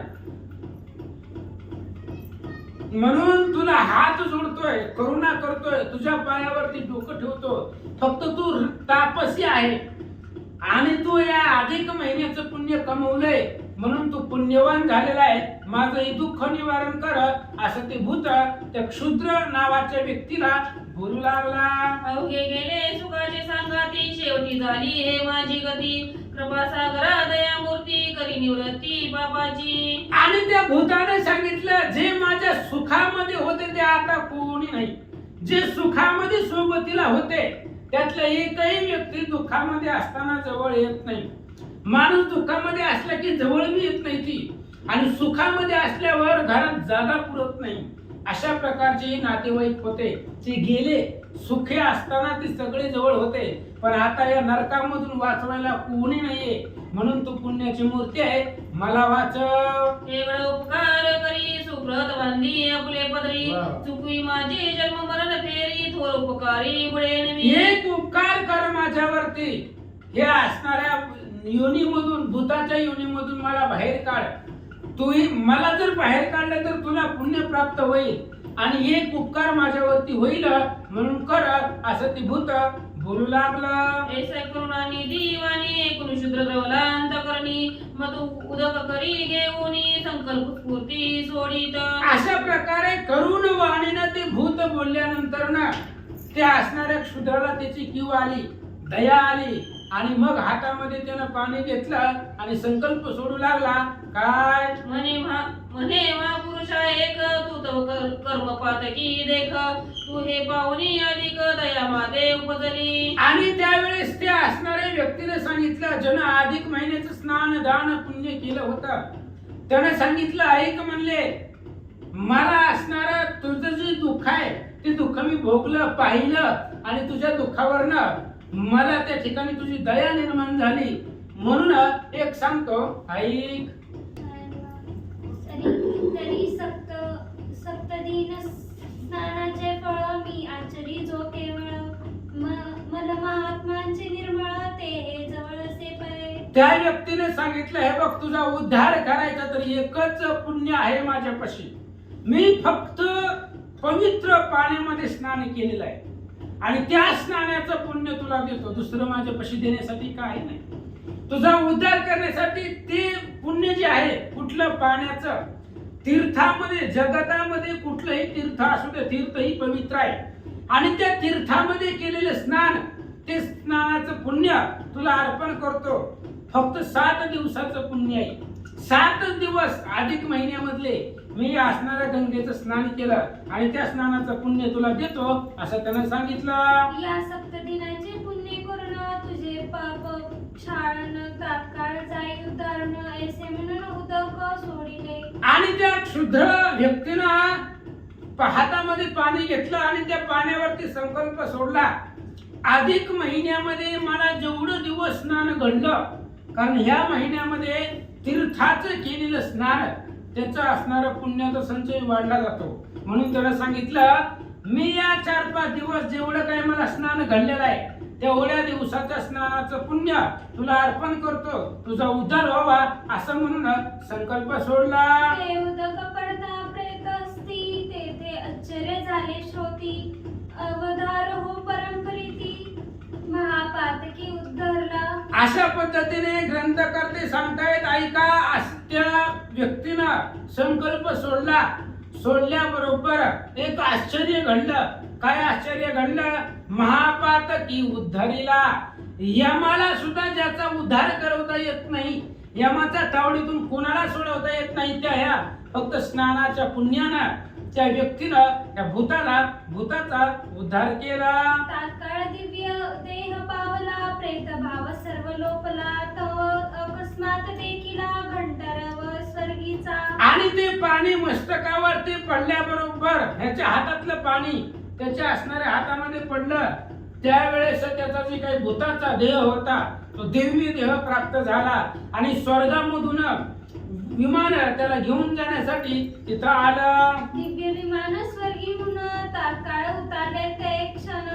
म्हणून तुला हात जोडतोय, करुणा करतोय, तुझ्या पायावरती डोकं ठेवतो. फक्त तू तापसी आहे आणि तू या अधिक महिन्याचं पुण्य कमवलंय म्हणून तू पुण्यवान झालेला आहे. माझं हे दुःख निवारण कर असं ते भूत त्या क्षुद्र नावाच्या व्यक्तीला बोलू लागला. अवघे गेले सुखाचे सांगाती शेवटी झाली हे माझी गती प्रभासागरा दयामूर्ती करी निवृत्ती पापाची. आणि त्या भूताने सांगितलं जे माझ्या सुखामध्ये होते ते आता कोणी नाही. जे सुखामध्ये सोबतीला होते त्यातला एकही व्यक्ती दुःखामध्ये असताना जवळ येत नाही. माणूस दुःखामध्ये असला की जवळ बी येत नाही ती, आणि सुखामध्ये असल्यावर घरात जागा पुरत नाही. अशा प्रकारचे नातेवाईक होते. ते गेले, सुखी असताना ते सगळे जवळ होते, पण आता या नरकामधून वाचवायला कोणी नाहीये. म्हणून तू पुण्याची मूर्ती आहे, मला वाचव. केवळ उपकार करी सुकृत बांधी आपले पदरी. वा. चुकी माझी जन्म मरण फेरी थोर उपकारी बुडेन मी. एक उपकार कर माझ्यावरती. हे असणाऱ्या योनीमधून, भूताच्या योनीमधून मला बाहेर काढ. तू मला जर बाहेर काढलं तर तुला पुण्य प्राप्त होईल, आणि एक उपकार माझ्यावरती होईल म्हणून कर, असं ती भूत बोलू लागलं. ऐसा करुणानी दीवानी एकूण शूद्र द्रवलांत करणी मत उदक करी घेऊनी संकल्प स्फूर्ती सोडित. अशा प्रकारे करुण वाणीनं ते भूत बोलल्यानंतर ना त्या असणाऱ्या क्षुद्राला त्याची कीव आली, दया आली, आणि मग हातामध्ये त्यानं पाणी घेतलं आणि संकल्प सोडू लागला. काय म्हणे महापुरुषा एक तू तव कर्म पातकी देख तू हे पाहुनी अधिक दया माते उपजली. आणि त्यावेळेस त्या असणाऱ्या व्यक्तीने सांगितलं, ज्यानं अधिक महिन्याचं स्नान दान पुण्य केलं होतं, त्यानं सांगितलं, ऐक म्हणले, मला असणारं तुझं जे दुःख आहे ते दुःख मी भोगलं, पाहिलं, आणि तुझ्या दुःखावरनं मला त्या ठिकाणी तुझी दया निर्माण झाली. म्हणून एक सांगतो, ऐक. तरी सप्तदिन स्नानाचे फळ मी आचरी जो केवळ मला महात्मांचे निर्मळ ते जवळसे पै. त्या व्यक्तीने सांगितलं, हे बघ, तुझा उद्धार करायचा तर एकच पुण्य आहे माझ्यापाशी. मी फक्त पवित्र पाण्यामध्ये स्नान केलेलं आहे, आणि त्या स्नानाचं पुण्य तुला देतो. दुसरं माझ्यापाशी देण्यासाठी काय नाही. तुझा उद्धार करण्यासाठी ते पुण्य जे आहे, कुठलं पाण्याचं, तीर्थामध्ये, जगतामध्ये कुठलंही तीर्थ असू दे, तीर्थ ही पवित्र आहे, आणि त्या तीर्थामध्ये केलेलं स्नान, ते स्नानाचं पुण्य तुला अर्पण करतो. फक्त 7 दिवसाचं पुण्य आहे. 7 दिवस अधिक महिन्यामधले मी असणाऱ्या गंगेचं स्नान केलं, आणि त्या स्नानाचं पुण्य तुला देतो, असं त्यानं सांगितलं. या सप्तदिनाचे पुण्य करून तुझे पाप क्षाळन तात्काळ जाई उदाहरण ऐसे म्हणून उदक सोडिले. आणि त्या क्षुद्र व्यक्तीनं हातामध्ये पाणी घेतलं आणि त्या पाण्यावरती संकल्प सोडला, अधिक महिन्यामध्ये मला जेवढं दिवस स्नान घडलं, कारण ह्या महिन्यामध्ये तीर्थाचं केलेलं स्नान त्याचा असणारा पुण्याचा संचय वाढला जातो. म्हणून त्याला सांगितलं, मी या 4-5 दिवस जेवढं काही मला स्नान घडलेलं आहे तेवढ्या दिवसाच्या स्नानाचं पुण्य तुला अर्पण करतो, तुझा उद्धार व्हावा, असं म्हणून संकल्प सोडला. ते उदक पडता प्रेत असती तेथे आश्चर्य झाले श्रोती अवधार हो परंपरीती महापातकी उद्धरला. अशा पद्धतीने ग्रंथकर्ते सांगतायत, ऐका. त्या व्यक्तीनं संकल्प सोडला, सोडल्याबरोबर एक आश्चर्य घडलं. काय आश्चर्य घडलं? महापातकी उद्धरीला. यमाला सुद्धा ज्याचा उद्धार करवता येत नाही, यमाच्या तावडीतून कोणाला सोडवता येत नाही, त्या ह्या फक्त स्नानाच्या पुण्यानं त्या व्यक्तीनं त्या भूताचा उद्धार केला. तात्काळ दिव्य देह पावला प्रेत भाव सर्व लोपला तव अकस्मात देखिला घंटारव स्वर्गीचा. आणि ते पाणी मस्तकावरती पडल्याबरोबर ह्याच्या हातातलं पाणी त्याच्या असणाऱ्या हातामध्ये पडलं. त्यावेळेस त्याचा जे काही भूताचा देह होता तो दिव्य देह प्राप्त झाला, आणि स्वर्गामधून विमान त्याला घेऊन जाण्यासाठी तिथं आलं. दिव्य विमान स्वर्गीहून तात्काळ उतारले ते क्षण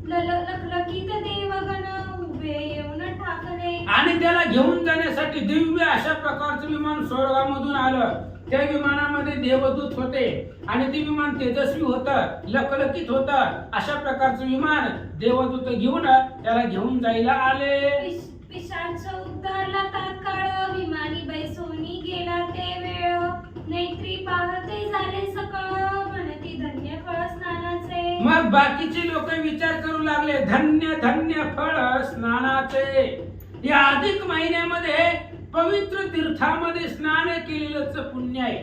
लखलखीत देवगण उभे येऊन ठाकले. आणि त्याला घेऊन जाण्यासाठी दिव्य अशा प्रकारचं विमान स्वर्गामधून आलं. त्या विमानामध्ये देवदूत होते, आणि ते विमान तेजस्वी होतं, लखलखीत होतं. अशा प्रकारचं विमान देवदूत घेऊन त्याला घेऊन जायला आले. पिशाच उद्धारला तात्काळ विमानी बैसोनी गेला ते वेळ नेत्री पाहते झाले सकळ म्हणती धन्य फळ स्नानाचे. मग बाकीचे लोक विचार करू लागले, धन्य धन्य फळ स्नानाचे. या अधिक महिन्यामध्ये पवित्र तीर्थामध्ये स्नान केलेलंच पुण्य आहे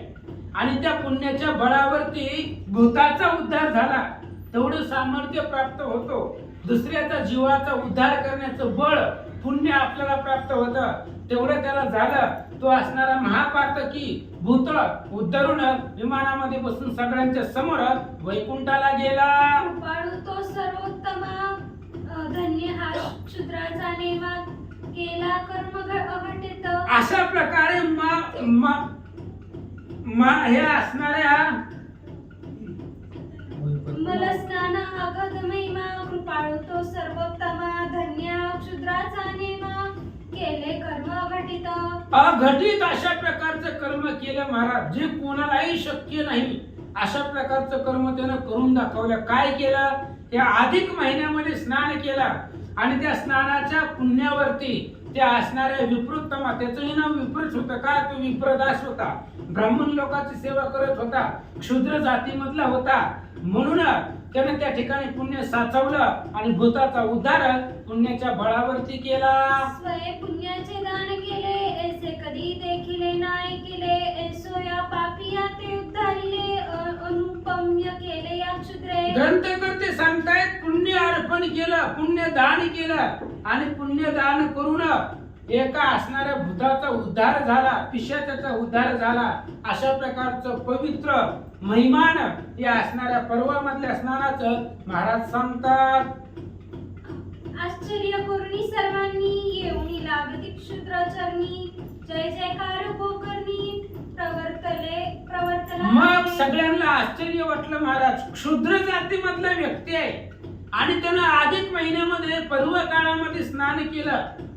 आणि त्या पुण्याच्या बळावरती भूताचा उद्धार झाला, तेवढं सामर्थ्य प्राप्त होतो. दुसऱ्याचा जीवाचा उद्धार करण्याचं बळ पुण्य आपल्याला प्राप्त होतं, तेवढं त्याला झालं. तो असणारा महापातकी भूत उद्धरून विमानामध्ये बसून सगळ्यांच्या समोर वैकुंठाला गेला. कृपाळू तो सर्वोत्तमा, धन्य हा शूद्राचा नेमा केला कर्म अघटित. अशा प्रकारे हे असणाऱ्या मला स्नान अगध महिमा, कृपाळू तो सर्वोत्तमा, धन्य क्षुद्राचा नेमा केले कर्म अघटित. अघटित अशा प्रकारचं कर्म केलं महाराज, जे कोणालाही शक्य नाही अशा प्रकारचं कर्म त्यानं करून दाखवलं. काय केलं? या अधिक महिन्यामध्ये स्नान केला आणि त्या स्नानाच्या पुण्यावरती त्या असणाऱ्या विप्रोत्तमा, त्याचंही नाव विप्रच होतं. काय? तो विप्रदास होता, ब्राह्मण लोकांची सेवा करत होता, क्षुद्र जातीमधला होता, म्हणून त्याने त्या ठिकाणी पुण्य साचवलं आणि भूताचा उद्धार पुण्याच्या बळावरती केला. स्वय पुण्याचे दान केले, ऐसे कधी देखिले नाही केले, ऐसो या पापिया ते उद्धारिले, अनुपम्य केले या क्षुद्रे. ग्रंथकर्ते सांगतायत पुण्य अर्पण केलं, पुण्य दान केलं आणि पुण्य दान करून एका असणाऱ्या भूताचा उद्धार झाला, पिशाचाचा उद्धार झाला. अशा प्रकारचं पवित्र महिमान या असणाऱ्या पर्वामधल्या स्नानाचं महाराज सांगतात. आश्चर्य करुणी सर्वांनी येऊनी लागती क्षुद्र चरणी, जय जयकार पोकरणी प्रवर्तला. मग सगळ्यांना आश्चर्य वाटलं महाराज, क्षुद्र जातीमधला व्यक्ती आहे आणि त्यानं अधिक महिन्यामध्ये पर्व काळामध्ये स्नान केलं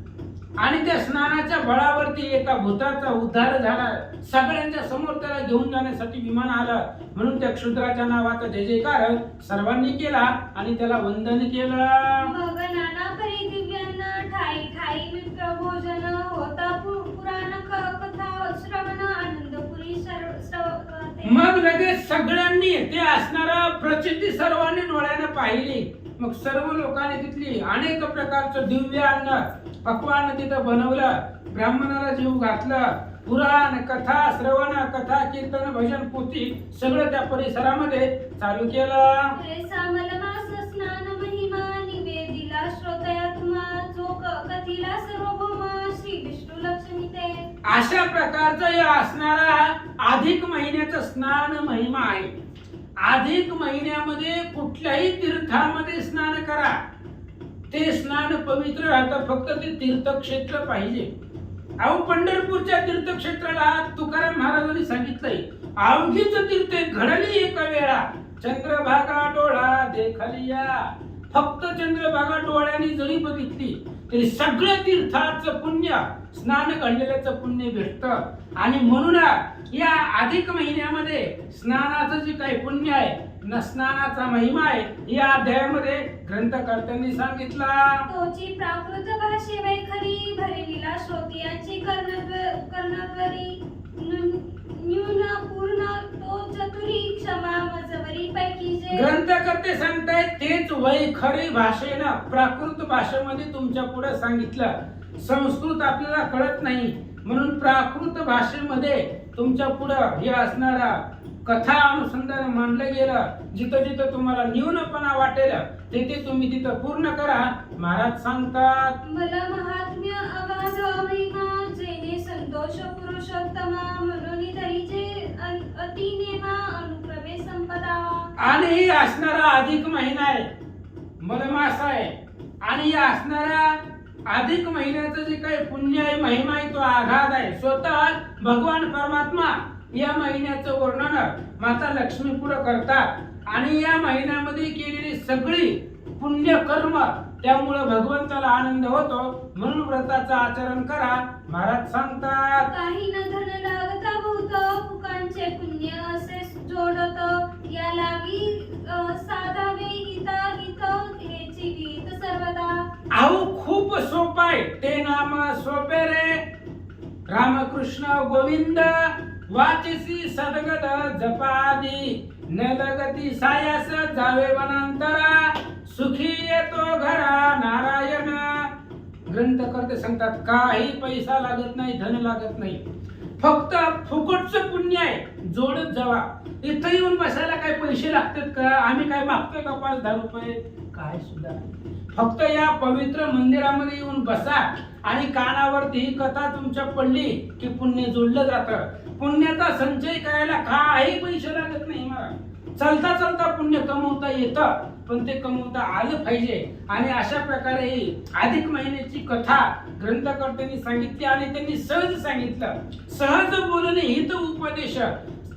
आणि त्या स्नानाच्या बळावरती एका भूताचा उद्धार झाला. सगळ्यांच्या समोर त्याला घेऊन जाण्यासाठी विमान आलं, म्हणून त्या क्षुद्राच्या नावाचा जय जयकार सर्वांनी केला आणि त्याला वंदन केलं. मग नाना परी दिव्यांना ठाई ठाई विप्र भोजन होता, पुराण कथा श्रवण आनंदपुरी मग लगेच सगळ्यांनी ते असणारा प्रचिती सर्वांनी डोळ्याने पाहिली. मग सर्व लोकांनी तिथली अनेक प्रकारचं दिव्य अन्न पक्वान तिथं बनवलं, ब्राह्मणाला जीव घातलं. पुराण कथा श्रवण कथा कीर्तन भजन पोथी सगळं त्या परिसरामध्ये चालू केलं. स्नान महिमा निवेदिला श्रोतया तुम्हा, जो कथीला सर्वभौम श्री विष्णू लक्ष्मी ते. अशा प्रकारचं हे असणारा अधिक महिन्याचं स्नान महिमा आहे. अधिक महिन्यामध्ये कुठल्याही तीर्थामध्ये स्नान करा, ते स्नान पवित्र राहतं. फक्त ते तीर्थक्षेत्र पाहिजे. अहो पंढरपूरच्या तीर्थक्षेत्राला तुकाराम महाराजांनी सांगितलंय, अवघीच तीर्थे घडली एक वेळा, चंद्रभागा डोळा देखलिया. फक्त चंद्रभागा डोळ्यांनी जरी बघितली तरी सगळ्या तीर्थाचं पुण्य, स्नान घडलेल्याचं पुण्य भेटतं. आणि म्हणून या अधिक महिन्यामध्ये स्नानाचं जे काही पुण्य आहे, न स्नानाचा महिमा आहे, या अध्यायामध्ये ग्रंथकर्त्यांनी सांगितला. तोची प्राकृत भाषे वैखरी भरविला श्रोतियांची कर्णद्वरी, न्यून पूर्ण तो चतुरी क्षमा मजवरी पैकी जे. ग्रंथकर्ते सांगतायत तेच वैखरी भाषेनं प्राकृत भाषेमध्ये तुमच्या पुढे सांगितलं. संस्कृत आपल्याला कळत नाही म्हणून प्राकृत भाषेमध्ये तुमच्या पुढं हे असणारा कथा अनुसंधान मांडलं गेलं. जिथं जिथं तुम्हाला न्यूनपणा वाटेल ते तुम्ही तिथं पूर्ण करा. महाराज सांगतात, मला महात्म्य अगाध महिमा, जेने संतोष पुरुषोत्तमा, म्हणून धरीचे अतिनेमा अनुक्रमे संपदा. आणि ही असणारा अधिक महिना आहे, मलमास आहे, आणि या असणाऱ्या अधिक महिन्याचं जे काही पुण्य आहे, महिमा आहे, तो आघात आहे. स्वतः भगवान परमात्मा या महिन्याचं वर्णन माता लक्ष्मी पुढे करतात आणि या महिन्यामध्ये केलेली सगळी पुण्य कर्म त्यामुळे भगवंताला आनंद होतो. म्हणून व्रताचं आचरण करा. महाराज सांगतात, काही न धन लागता भूत, फुकांचे पुण्य असे जोडत, या लागी साधावे हिता हित हेची गीत सर्वदा. अहो खूप सोपं आहे, ते नाम सोपे रे. रामकृष्ण गोविंद वाचिसी सदगत जपादी, न लगती सायास जावे वनांतरा, सुखी येतो घरा नारायण. ग्रंथकर्ते सांगतात काही पैसा लागत नाही, धन लागत नाही, फक्त फुकटचं पुण्य आहे, जोडत जावा. इथं येऊन बसायला काय पैसे लागतात का? आम्ही काय मागतोय का 5-10 रुपये? काय सुद्धा नाही. फक्त या पवित्र मंदिरामध्ये येऊन बसा आणि कानावरती ही कथा तुमच्या पडली की पुण्य जोडलं जातं. पुण्याचा संचय करायला काही पैसे लागत नाही मला. चलता चलता पुण्य कमवता येतं, पण ते कमवता आलं पाहिजे. आणि अशा प्रकारे ही अधिक महिन्याची कथा ग्रंथकर्त्यांनी सांगितली आणि त्यांनी सहज सांगितलं. सहज बोलणे हित उपदेश.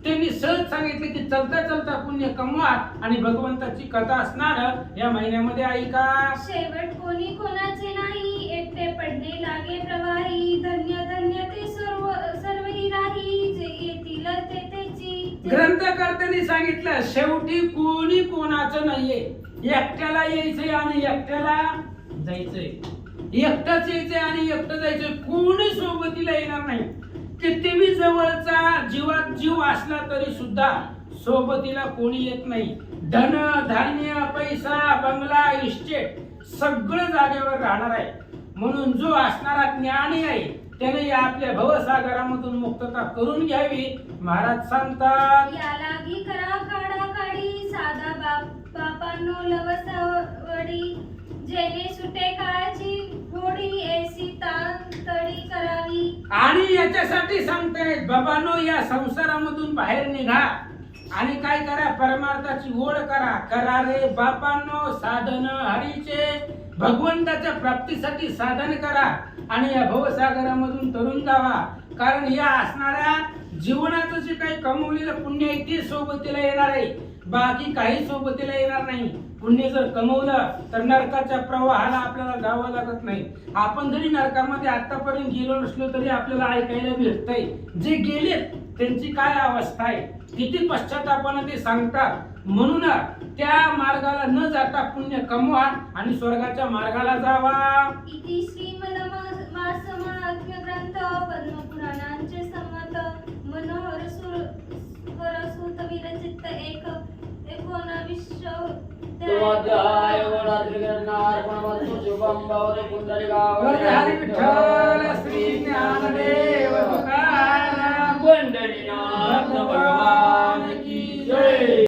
त्यांनी सहज सांगितले की चलता चलता पुण्य कमवा आणि भगवंताची कथा असणार या महिन्यामध्ये. ऐका, शेवट कोणी कोणाचे नाही, एकटे पडले लागे प्रवाही. धन्य धन्य ते सर्वही राही, जे येतील ते त्याची. ग्रंथकर्त्यांनी सांगितलं शेवटी कोणी कोणाचं नाहीये. एकट्याला यायचंय आणि एकट्याला जायचंय, एकटाच यायचंय आणि एकटं जायचंय. कोणी सोबतीला येणार नाही. कितीही जवळचा जीवात जीव असला तरी सुद्धा सोबतीला कोणी येत नाही. धन धान्य पैसा बंगला इस्टेट सगळं जागेवर राहणार आहे. म्हणून जो असणारा ज्ञानी आहे त्याने या आपल्या भवसागरामधून मुक्तता करून घ्यावी. महाराज सांगतात, या लागी करा काढा काढी, साधा बापांनो लवसावडी. जेणे सुटे काळाची होडी, ऐसी तातडी करावी. आणि याच्यासाठी सांगतायत बाबांनो, या संसारामधून बाहेर निघा आणि काय करा, परमार्थाची ओढ करा. करा रे बापांनो साधन हरीचे. भगवंताच्या प्राप्तीसाठी साधन करा आणि या भवसागरामधून तरुण जावा. कारण या असणाऱ्या जीवनाचं जे काही कमवलेलं पुण्य आहे ते सोबतीला येणार आहे, बाकी काही सोबतीला येणार नाही. पुण्य जर कमवलं तर नरकाच्या प्रवाहाला आपल्याला जावं लागत नाही. आपण जरी नरकामध्ये आतापर्यंत गेलो नसलो तरी आपल्याला ऐकायला भेटतंय जे गेलेत त्यांची काय अवस्था आहे, किती पश्चातापाने ते सांगतात. म्हणून त्या मार्गाला न जाता पुण्य कमवा आणि स्वर्गाच्या मार्गाला जावा. इति श्रीमदमासमात्म्य ग्रंथ पद्मपुराणांचे संमत मनोहर सुत विरचित 19 वडाद्रिगणार्पणमस्तु. शुभं भवतु पुंडलिकावने. हरी विठ्ठल श्री ज्ञानदेव तुकाराम पंढरीनाथ भगवान की जय.